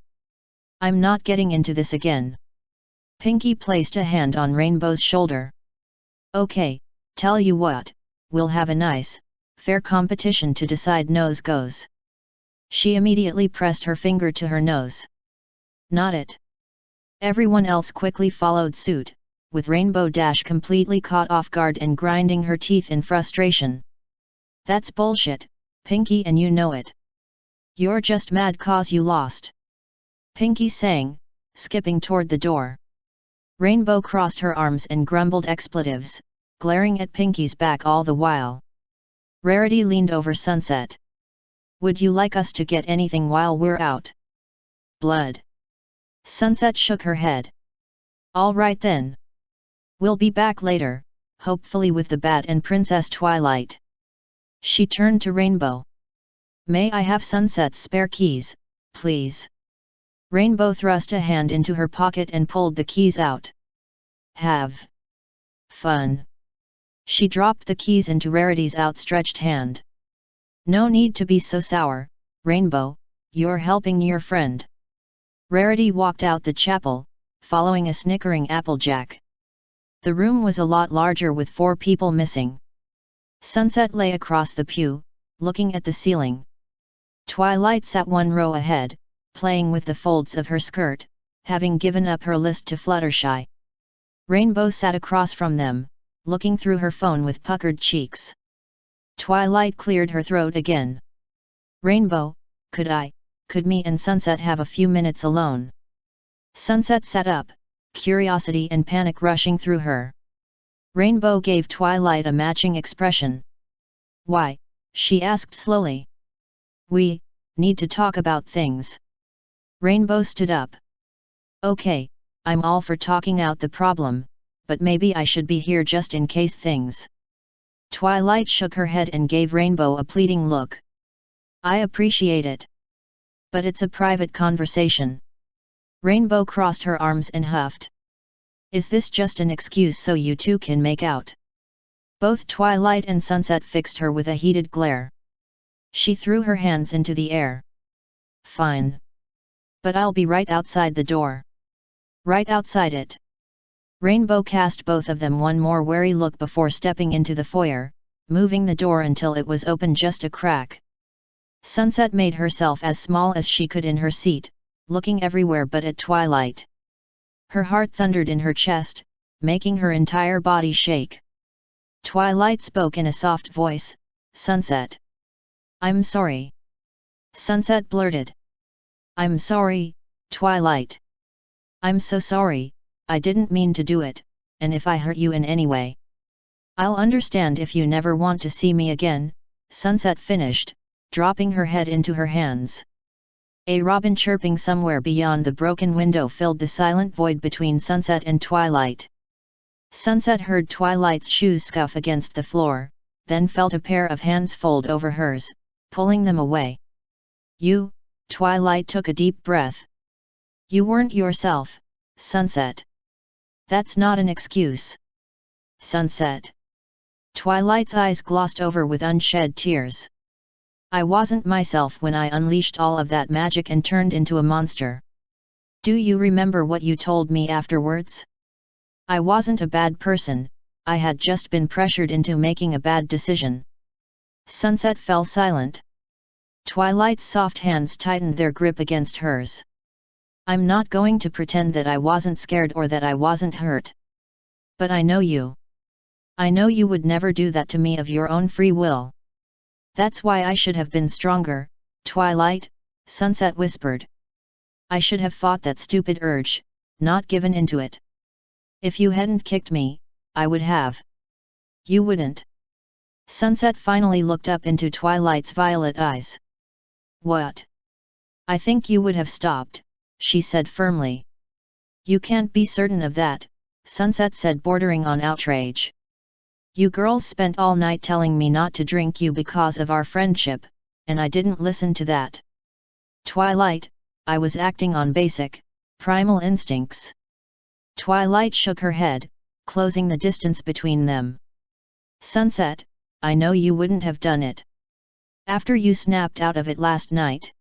I'm not getting into this again. Pinky placed a hand on Rainbow's shoulder. Okay, tell you what, we'll have a nice, fair competition to decide nose goes. She immediately pressed her finger to her nose. Not it. Everyone else quickly followed suit, with Rainbow Dash completely caught off guard and grinding her teeth in frustration. That's bullshit, Pinky, and you know it. You're just mad 'cause you lost. Pinky sang, skipping toward the door. Rainbow crossed her arms and grumbled expletives, glaring at Pinky's back all the while. Rarity leaned over Sunset. Would you like us to get anything while we're out? Blood. Sunset shook her head. All right then. We'll be back later, hopefully with the bat and Princess Twilight. She turned to Rainbow. May I have Sunset's spare keys, please? Rainbow thrust a hand into her pocket and pulled the keys out. Have fun. She dropped the keys into Rarity's outstretched hand. No need to be so sour, Rainbow, you're helping your friend. Rarity walked out the chapel, following a snickering Applejack. The room was a lot larger with 4 people missing. Sunset lay across the pew, looking at the ceiling. Twilight sat 1 row ahead, playing with the folds of her skirt, having given up her list to Fluttershy. Rainbow sat across from them, looking through her phone with puckered cheeks. Twilight cleared her throat again. Rainbow, could me and Sunset have a few minutes alone? Sunset sat up, curiosity and panic rushing through her. Rainbow gave Twilight a matching expression. Why? She asked slowly. We need to talk about things. Rainbow stood up. Okay, I'm all for talking out the problem, but maybe I should be here just in case things. Twilight shook her head and gave Rainbow a pleading look. I appreciate it. But it's a private conversation. Rainbow crossed her arms and huffed. Is this just an excuse so you two can make out? Both Twilight and Sunset fixed her with a heated glare. She threw her hands into the air. Fine. But I'll be right outside the door. Right outside it. Rainbow cast both of them one more wary look before stepping into the foyer, moving the door until it was open just a crack. Sunset made herself as small as she could in her seat, looking everywhere but at Twilight. Her heart thundered in her chest, making her entire body shake. Twilight spoke in a soft voice, "Sunset. I'm sorry." Sunset blurted. "I'm sorry, Twilight. I'm so sorry, I didn't mean to do it, and if I hurt you in any way, I'll understand if you never want to see me again," Sunset finished, dropping her head into her hands. A robin chirping somewhere beyond the broken window filled the silent void between Sunset and Twilight. Sunset heard Twilight's shoes scuff against the floor, then felt a pair of hands fold over hers, pulling them away. "You," Twilight took a deep breath. "You weren't yourself, Sunset. That's not an excuse." "Sunset." Twilight's eyes glossed over with unshed tears. "I wasn't myself when I unleashed all of that magic and turned into a monster. Do you remember what you told me afterwards? I wasn't a bad person, I had just been pressured into making a bad decision." Sunset fell silent. Twilight's soft hands tightened their grip against hers. "I'm not going to pretend that I wasn't scared or that I wasn't hurt. But I know you. I know you would never do that to me of your own free will. That's why I should have been stronger, Twilight," Sunset whispered. "I should have fought that stupid urge, not given into it. If you hadn't kicked me, I would have." "You wouldn't." Sunset finally looked up into Twilight's violet eyes. "What?" "I think you would have stopped," she said firmly. "You can't be certain of that," Sunset said, bordering on outrage. "You girls spent all night telling me not to drink you because of our friendship, and I didn't listen to that. Twilight, I was acting on basic, primal instincts." Twilight shook her head, closing the distance between them. "Sunset, I know you wouldn't have done it. After you snapped out of it last night.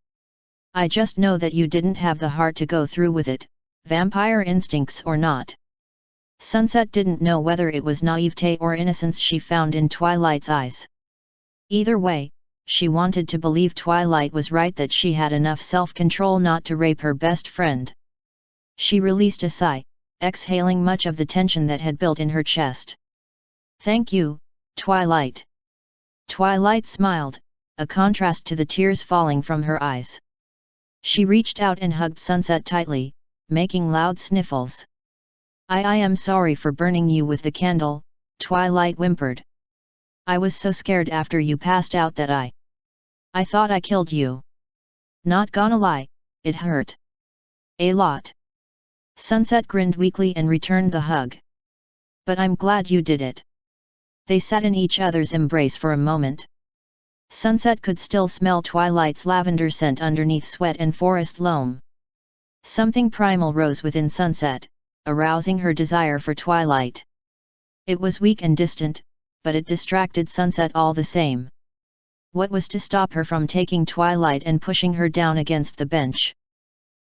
I just know that you didn't have the heart to go through with it, vampire instincts or not." Sunset didn't know whether it was naivete or innocence she found in Twilight's eyes. Either way, she wanted to believe Twilight was right, that she had enough self-control not to rape her best friend. She released a sigh, exhaling much of the tension that had built in her chest. "Thank you, Twilight." Twilight smiled, a contrast to the tears falling from her eyes. She reached out and hugged Sunset tightly, making loud sniffles. I am sorry for burning you with the candle," Twilight whimpered. "I was so scared after you passed out that I thought I killed you. Not gonna lie, it hurt. A lot." Sunset grinned weakly and returned the hug. "But I'm glad you did it." They sat in each other's embrace for a moment. Sunset could still smell Twilight's lavender scent underneath sweat and forest loam. Something primal rose within Sunset, arousing her desire for Twilight. It was weak and distant, but it distracted Sunset all the same. What was to stop her from taking Twilight and pushing her down against the bench?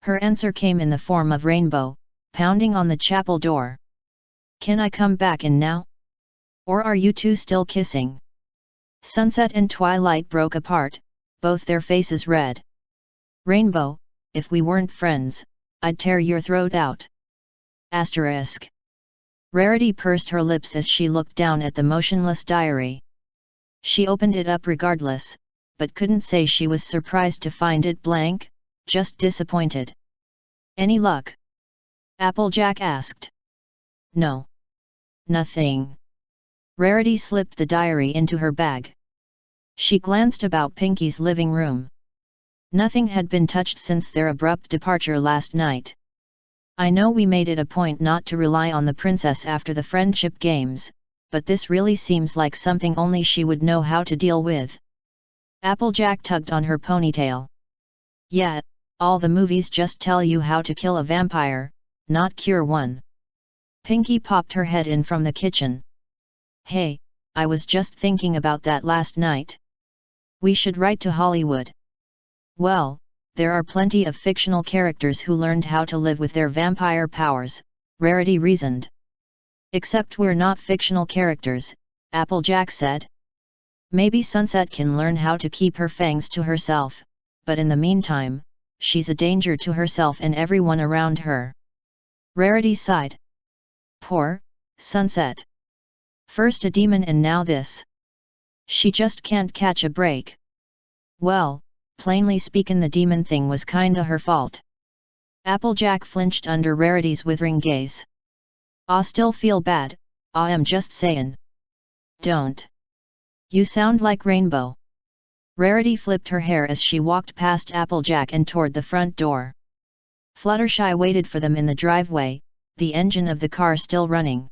Her answer came in the form of Rainbow, pounding on the chapel door. "Can I come back in now? Or are you two still kissing?" Sunset and Twilight broke apart, both their faces red. "Rainbow, if we weren't friends, I'd tear your throat out." Asterisk. Rarity pursed her lips as she looked down at the motionless diary. She opened it up regardless, but couldn't say she was surprised to find it blank, just disappointed. "Any luck?" Applejack asked. "No. Nothing." Rarity slipped the diary into her bag. She glanced about Pinky's living room. Nothing had been touched since their abrupt departure last night. "I know we made it a point not to rely on the princess after the friendship games, but this really seems like something only she would know how to deal with." Applejack tugged on her ponytail. "Yeah, all the movies just tell you how to kill a vampire, not cure one." Pinky popped her head in from the kitchen. "Hey, I was just thinking about that last night. We should write to Hollywood." "Well, there are plenty of fictional characters who learned how to live with their vampire powers," Rarity reasoned. "Except we're not fictional characters," Applejack said. Maybe Sunset can learn how to keep her fangs to herself, but in the meantime, she's a danger to herself and everyone around her. Rarity sighed. Poor Sunset. First a demon and now this. She just can't catch a break. Well, plainly speaking, the demon thing was kinda her fault. Applejack flinched under Rarity's withering gaze. I still feel bad, I am just sayin'. Don't. You sound like Rainbow. Rarity flipped her hair as she walked past Applejack and toward the front door. Fluttershy waited for them in the driveway, the engine of the car still running.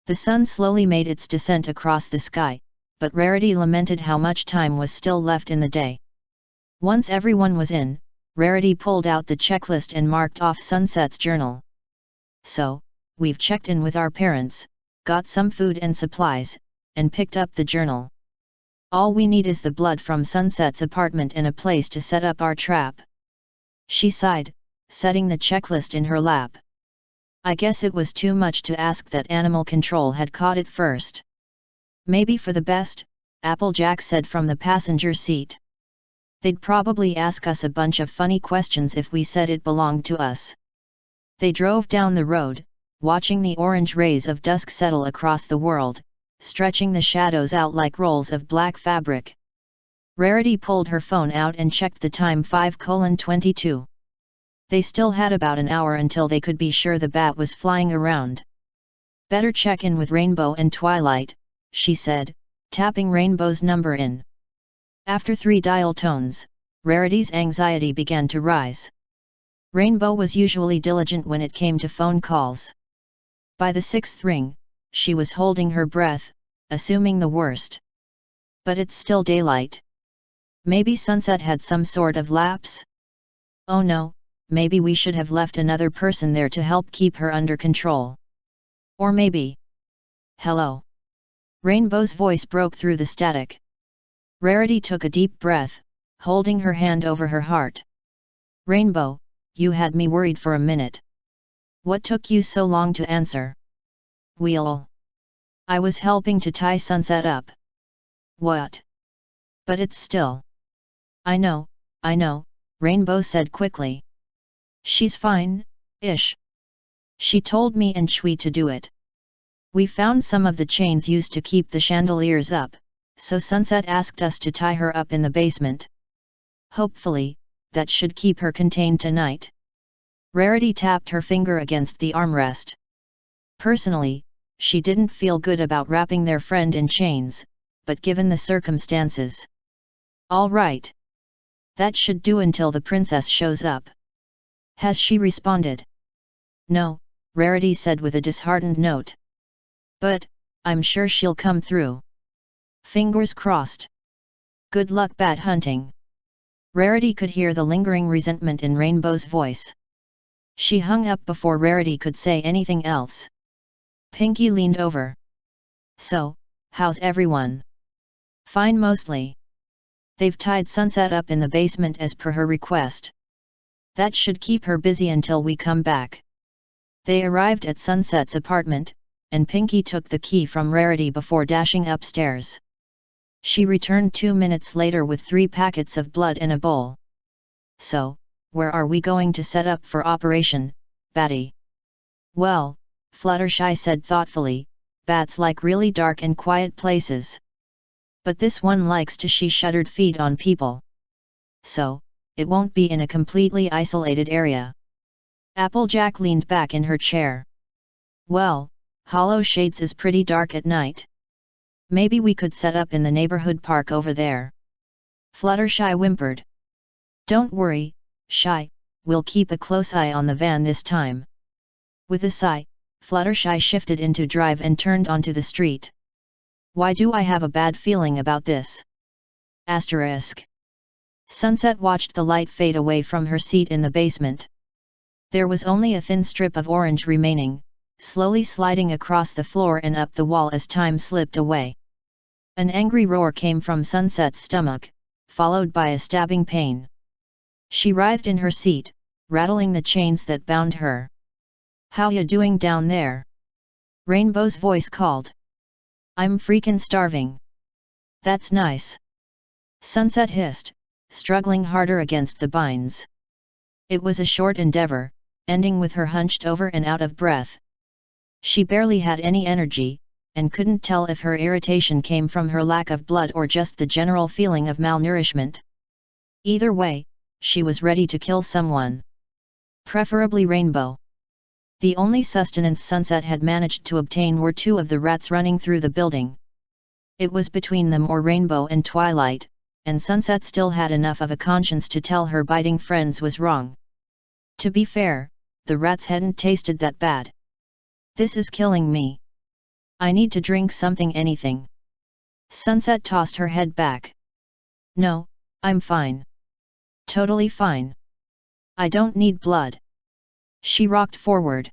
The sun slowly made its descent across the sky, but Rarity lamented how much time was still left in the day. Once everyone was in, Rarity pulled out the checklist and marked off Sunset's journal. So, we've checked in with our parents, got some food and supplies, and picked up the journal. All we need is the blood from Sunset's apartment and a place to set up our trap. She sighed, setting the checklist in her lap. I guess it was too much to ask that Animal Control had caught it first. Maybe for the best, Applejack said from the passenger seat. They'd probably ask us a bunch of funny questions if we said it belonged to us. They drove down the road, watching the orange rays of dusk settle across the world, stretching the shadows out like rolls of black fabric. Rarity pulled her phone out and checked the time 5:22. They still had about an hour until they could be sure the bat was flying around. Better check in with Rainbow and Twilight, she said, tapping Rainbow's number in. After 3 dial tones, Rarity's anxiety began to rise. Rainbow was usually diligent when it came to phone calls. By the 6th ring, she was holding her breath, assuming the worst. But it's still daylight. Maybe Sunset had some sort of lapse? Oh no, maybe we should have left another person there to help keep her under control. Or maybe... Hello? Rainbow's voice broke through the static. Rarity took a deep breath, holding her hand over her heart. Rainbow, you had me worried for a minute. What took you so long to answer? Well, I was helping to tie Sunset up. What? But it's still... I know, Rainbow said quickly. She's fine-ish. She told me and Shui to do it. We found some of the chains used to keep the chandeliers up, so Sunset asked us to tie her up in the basement. Hopefully, that should keep her contained tonight. Rarity tapped her finger against the armrest. Personally, she didn't feel good about wrapping their friend in chains, but given the circumstances... All right. That should do until the princess shows up. Has she responded? No, Rarity said with a disheartened note. But, I'm sure she'll come through. Fingers crossed. Good luck bat hunting. Rarity could hear the lingering resentment in Rainbow's voice. She hung up before Rarity could say anything else. Pinky leaned over. So, how's everyone? Fine mostly. They've tied Sunset up in the basement as per her request. That should keep her busy until we come back. They arrived at Sunset's apartment, and Pinky took the key from Rarity before dashing upstairs. She returned 2 minutes later with 3 packets of blood in a bowl. So, where are we going to set up for Operation Batty? Well, Fluttershy said thoughtfully, bats like really dark and quiet places. But this one likes to she shuddered feed on people. So, it won't be in a completely isolated area. Applejack leaned back in her chair. Well, Hollow Shades is pretty dark at night. Maybe we could set up in the neighborhood park over there. Fluttershy whimpered. Don't worry, Shy, we'll keep a close eye on the van this time. With a sigh, Fluttershy shifted into drive and turned onto the street. Why do I have a bad feeling about this? Asterisk. Sunset watched the light fade away from her seat in the basement. There was only a thin strip of orange remaining, slowly sliding across the floor and up the wall as time slipped away. An angry roar came from Sunset's stomach, followed by a stabbing pain. She writhed in her seat, rattling the chains that bound her. How ya doing down there? Rainbow's voice called. I'm freakin' starving. That's nice. Sunset hissed, struggling harder against the binds. It was a short endeavor, ending with her hunched over and out of breath. She barely had any energy, and couldn't tell if her irritation came from her lack of blood or just the general feeling of malnourishment. Either way, she was ready to kill someone. Preferably Rainbow. The only sustenance Sunset had managed to obtain were 2 of the rats running through the building. It was between them or Rainbow and Twilight, and Sunset still had enough of a conscience to tell her biting friends was wrong. To be fair, the rats hadn't tasted that bad. This is killing me. I need to drink something, anything. Sunset tossed her head back. No, I'm fine. Totally fine. I don't need blood. She rocked forward.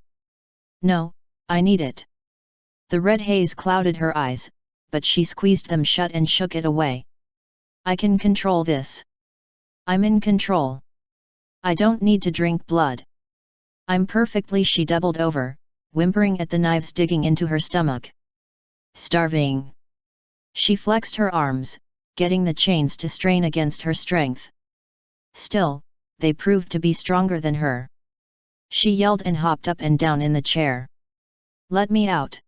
No, I need it. The red haze clouded her eyes, but she squeezed them shut and shook it away. I can control this. I'm in control. I don't need to drink blood. I'm perfectly. She doubled over, whimpering at the knives digging into her stomach. Starving. She flexed her arms, getting the chains to strain against her strength. Still, they proved to be stronger than her. She yelled and hopped up and down in the chair. Let me out.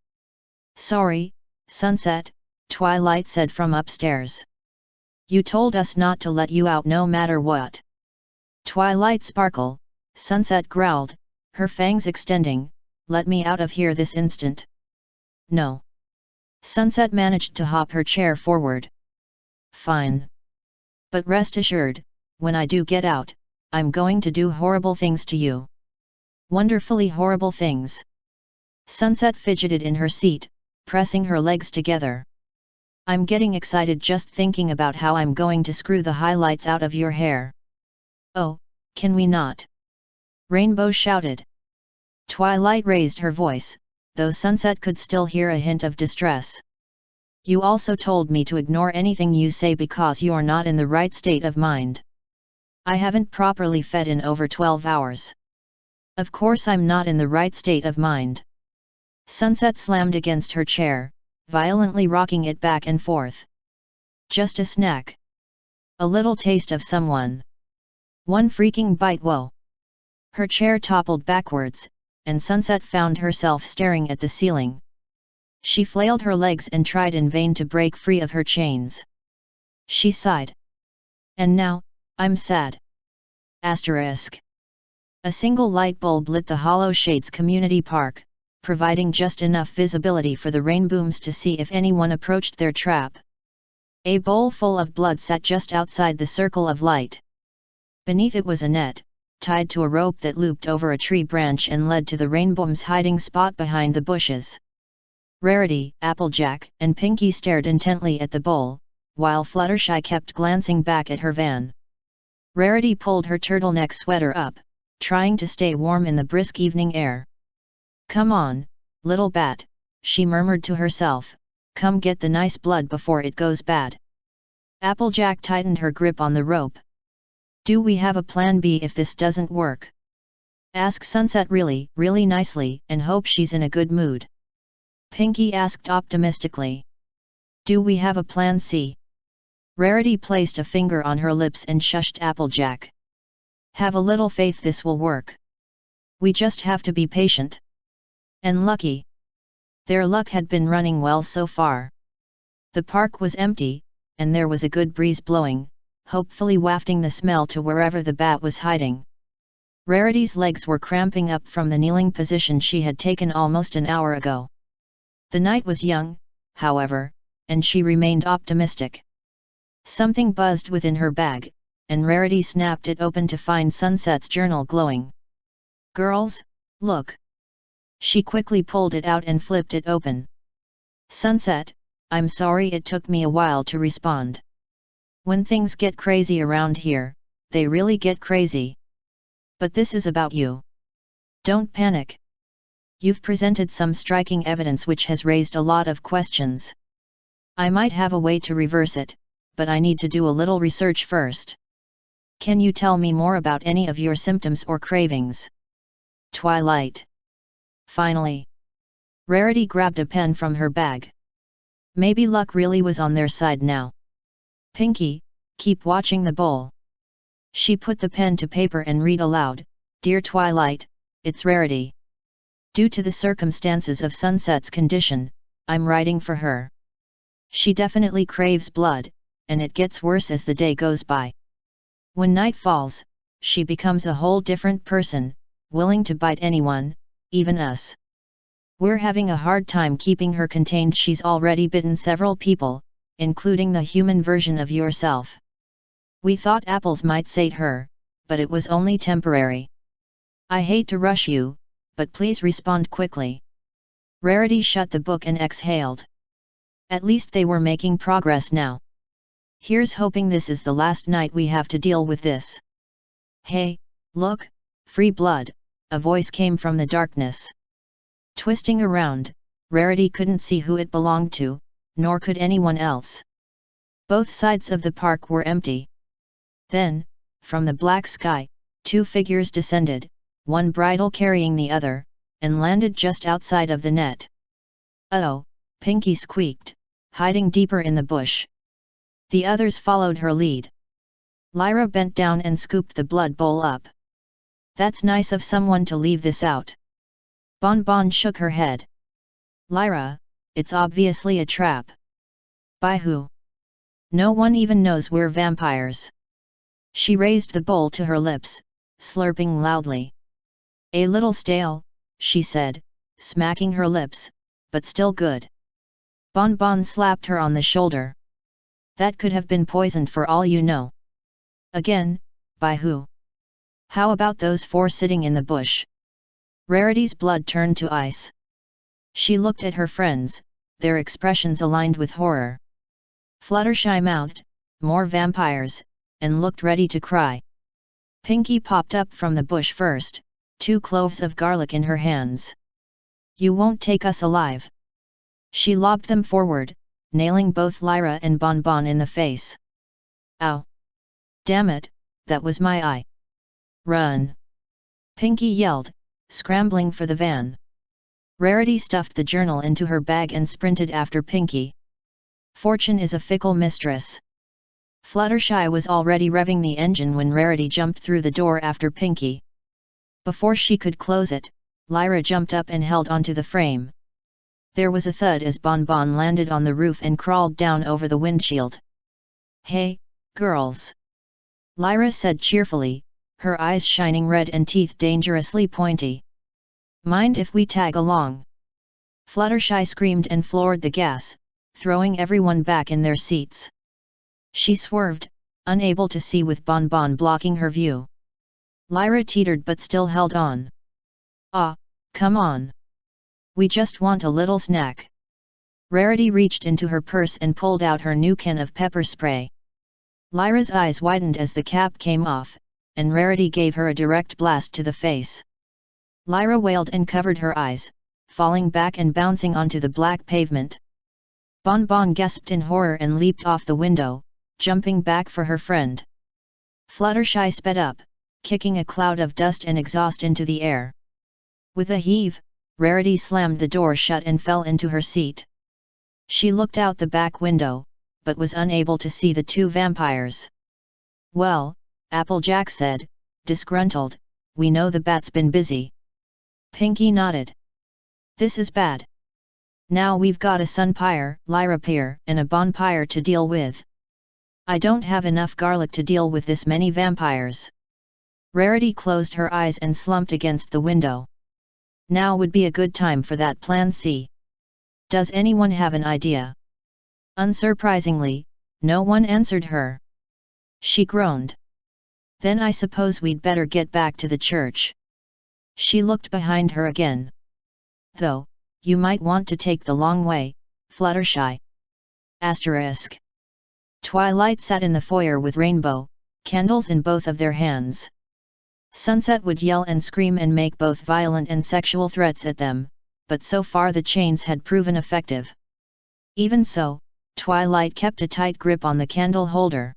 Sorry, Sunset, Twilight said from upstairs. You told us not to let you out no matter what. Twilight sparkle, Sunset growled, her fangs extending. Let me out of here this instant. No. Sunset managed to hop her chair forward. Fine. But rest assured, when I do get out, I'm going to do horrible things to you. Wonderfully horrible things. Sunset fidgeted in her seat, pressing her legs together. I'm getting excited just thinking about how I'm going to screw the highlights out of your hair. Oh, can we not? Rainbow shouted. Twilight raised her voice, though Sunset could still hear a hint of distress. You also told me to ignore anything you say because you're not in the right state of mind. I haven't properly fed in over 12 hours. Of course I'm not in the right state of mind. Sunset slammed against her chair, violently rocking it back and forth. Just a snack. A little taste of someone. One freaking bite, whoa. Her chair toppled backwards, and Sunset found herself staring at the ceiling. She flailed her legs and tried in vain to break free of her chains. She sighed. And now, I'm sad. Asterisk. A single light bulb lit the Hollow Shades Community Park, providing just enough visibility for the rainbooms to see if anyone approached their trap. A bowl full of blood sat just outside the circle of light. Beneath it was a net, tied to a rope that looped over a tree branch and led to the rainbow's hiding spot behind the bushes. Rarity, Applejack, and Pinky stared intently at the bowl, while Fluttershy kept glancing back at her van. Rarity pulled her turtleneck sweater up, trying to stay warm in the brisk evening air. Come on, little bat, she murmured to herself, come get the nice blood before it goes bad. Applejack tightened her grip on the rope. Do we have a plan B if this doesn't work? Ask Sunset really, really nicely, and hope she's in a good mood. Pinky asked optimistically. Do we have a plan C? Rarity placed a finger on her lips and shushed Applejack. Have a little faith this will work. We just have to be patient. And lucky. Their luck had been running well so far. The park was empty, and there was a good breeze blowing, hopefully wafting the smell to wherever the bat was hiding. Rarity's legs were cramping up from the kneeling position she had taken almost an hour ago. The night was young, however, and she remained optimistic. Something buzzed within her bag, and Rarity snapped it open to find Sunset's journal glowing. Girls, look! She quickly pulled it out and flipped it open. Sunset, I'm sorry it took me a while to respond. When things get crazy around here, they really get crazy. But this is about you. Don't panic. You've presented some striking evidence which has raised a lot of questions. I might have a way to reverse it, but I need to do a little research first. Can you tell me more about any of your symptoms or cravings? Twilight. Finally. Rarity grabbed a pen from her bag. Maybe luck really was on their side now. Pinky, keep watching the bowl. She put the pen to paper and read aloud, Dear Twilight, it's Rarity. Due to the circumstances of Sunset's condition, I'm writing for her. She definitely craves blood, and it gets worse as the day goes by. When night falls, she becomes a whole different person, willing to bite anyone, even us. We're having a hard time keeping her contained. She's already bitten several people, including the human version of yourself. We thought apples might sate her, but it was only temporary. I hate to rush you, but please respond quickly. Rarity shut the book and exhaled. At least they were making progress now. Here's hoping this is the last night we have to deal with this. Hey, look, free blood, a voice came from the darkness. Twisting around, Rarity couldn't see who it belonged to, nor could anyone else. Both sides of the park were empty. Then, from the black sky, two figures descended, one bridle carrying the other, and landed just outside of the net. "Uh-oh," Pinky squeaked, hiding deeper in the bush. The others followed her lead. Lyra bent down and scooped the blood bowl up. "That's nice of someone to leave this out." Bon Bon shook her head. "Lyra, it's obviously a trap." "By who? No one even knows we're vampires." She raised the bowl to her lips, slurping loudly. "A little stale," she said, smacking her lips, "but still good." Bon Bon slapped her on the shoulder. "That could have been poisoned for all you know." "Again, by who? How about those four sitting in the bush?" Rarity's blood turned to ice. She looked at her friends, their expressions aligned with horror. Fluttershy mouthed, "More vampires," and looked ready to cry. Pinky popped up from the bush first, 2 cloves of garlic in her hands. "You won't take us alive." She lobbed them forward, nailing both Lyra and Bon Bon in the face. "Ow! Damn it, that was my eye." "Run!" Pinky yelled, scrambling for the van. Rarity stuffed the journal into her bag and sprinted after Pinky. Fortune is a fickle mistress. Fluttershy was already revving the engine when Rarity jumped through the door after Pinky. Before she could close it, Lyra jumped up and held onto the frame. There was a thud as Bon Bon landed on the roof and crawled down over the windshield. "Hey, girls!" Lyra said cheerfully, her eyes shining red and teeth dangerously pointy. "Mind if we tag along?" Fluttershy screamed and floored the gas, throwing everyone back in their seats. She swerved, unable to see with Bon Bon blocking her view. Lyra teetered but still held on. "Ah, come on. We just want a little snack." Rarity reached into her purse and pulled out her new can of pepper spray. Lyra's eyes widened as the cap came off, and Rarity gave her a direct blast to the face. Lyra wailed and covered her eyes, falling back and bouncing onto the black pavement. Bon Bon gasped in horror and leaped off the window, jumping back for her friend. Fluttershy sped up, kicking a cloud of dust and exhaust into the air. With a heave, Rarity slammed the door shut and fell into her seat. She looked out the back window, but was unable to see the 2 vampires. "Well," Applejack said, disgruntled, "we know the bat's been busy." Pinky nodded. "This is bad. Now we've got a sunpire, Lyrapire, and a bonpire to deal with. I don't have enough garlic to deal with this many vampires." Rarity closed her eyes and slumped against the window. Now would be a good time for that plan C. "Does anyone have an idea?" Unsurprisingly, no one answered her. She groaned. "Then I suppose we'd better get back to the church." She looked behind her again. "Though, you might want to take the long way, Fluttershy." Asterisk. Twilight sat in the foyer with Rainbow, candles in both of their hands. Sunset would yell and scream and make both violent and sexual threats at them, but so far the chains had proven effective. Even so, Twilight kept a tight grip on the candle holder.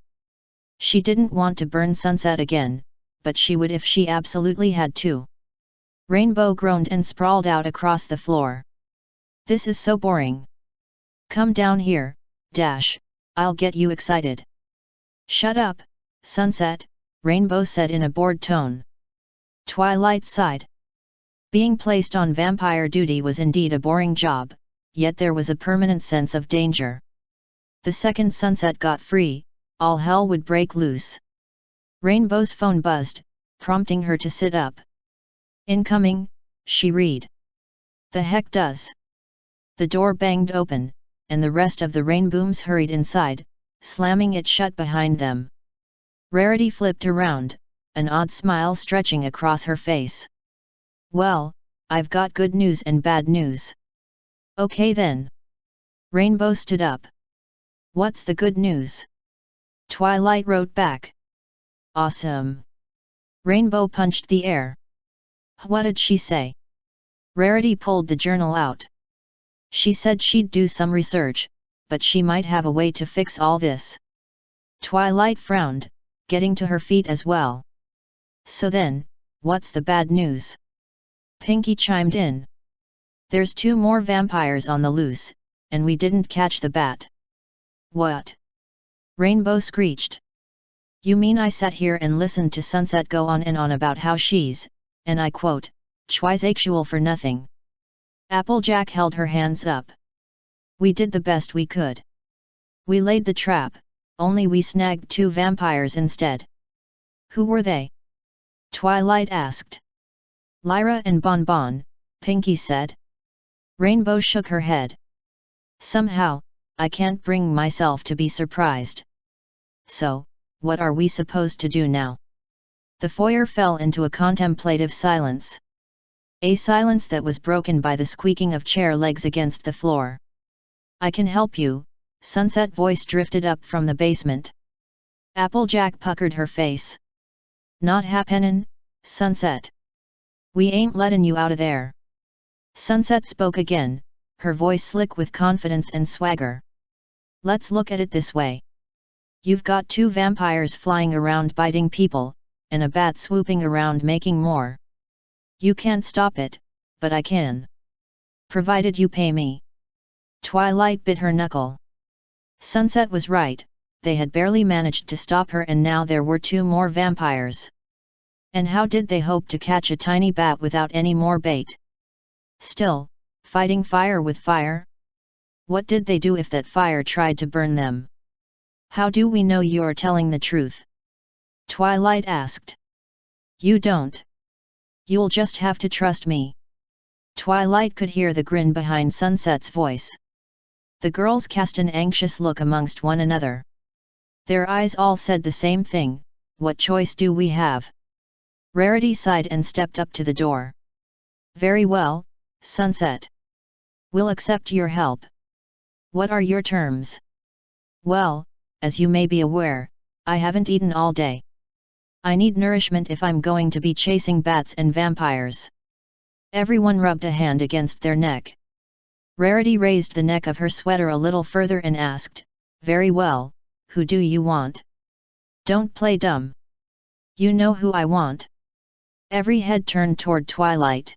She didn't want to burn Sunset again, but she would if she absolutely had to. Rainbow groaned and sprawled out across the floor. "This is so boring. Come down here, dash, I'll get you excited. Shut up, Sunset, Rainbow said in a bored tone. Twilight sighed. Being placed on vampire duty was indeed a boring job, yet there was a permanent sense of danger. The second Sunset got free, all hell would break loose. Rainbow's phone buzzed, prompting her to sit up. Incoming, she read. The heck does? The door banged open, and the rest of the Rainbooms hurried inside, slamming it shut behind them. Rarity flipped around, an odd smile stretching across her face. Well, I've got good news and bad news. Okay then. Rainbow stood up. What's the good news? Twilight wrote back. Awesome. Rainbow punched the air. What did she say? Rarity pulled the journal out. She said she'd do some research, but she might have a way to fix all this. Twilight frowned, getting to her feet as well. So then, what's the bad news? Pinky chimed in. There's 2 more vampires on the loose, and we didn't catch the bat. What? Rainbow screeched. You mean I sat here and listened to Sunset go on and on about how she's, and I quote, trisexual for nothing. Applejack held her hands up. We did the best we could. We laid the trap, only we snagged 2 vampires instead. Who were they? Twilight asked. Lyra and Bonbon, Pinky said. Rainbow shook her head. Somehow, I can't bring myself to be surprised. So, what are we supposed to do now? The foyer fell into a contemplative silence. A silence that was broken by the squeaking of chair legs against the floor. I can help you, Sunset voice drifted up from the basement. Applejack puckered her face. Not happenin', Sunset. We ain't lettin' you out of there. Sunset spoke again, her voice slick with confidence and swagger. Let's look at it this way. You've got 2 vampires flying around biting people, and a bat swooping around making more. You can't stop it, but I can. Provided you pay me. Twilight bit her knuckle. Sunset was right, they had barely managed to stop her and now there were 2 more vampires. And how did they hope to catch a tiny bat without any more bait? Still, fighting fire with fire? What did they do if that fire tried to burn them? How do we know you're telling the truth? Twilight asked. You don't. You'll just have to trust me. Twilight could hear the grin behind Sunset's voice. The girls cast an anxious look amongst one another. Their eyes all said the same thing, what choice do we have? Rarity sighed and stepped up to the door. Very well, Sunset. We'll accept your help. What are your terms? Well, as you may be aware, I haven't eaten all day. I need nourishment if I'm going to be chasing bats and vampires. Everyone rubbed a hand against their neck. Rarity raised the neck of her sweater a little further and asked, very well, who do you want? Don't play dumb. You know who I want. Every head turned toward Twilight.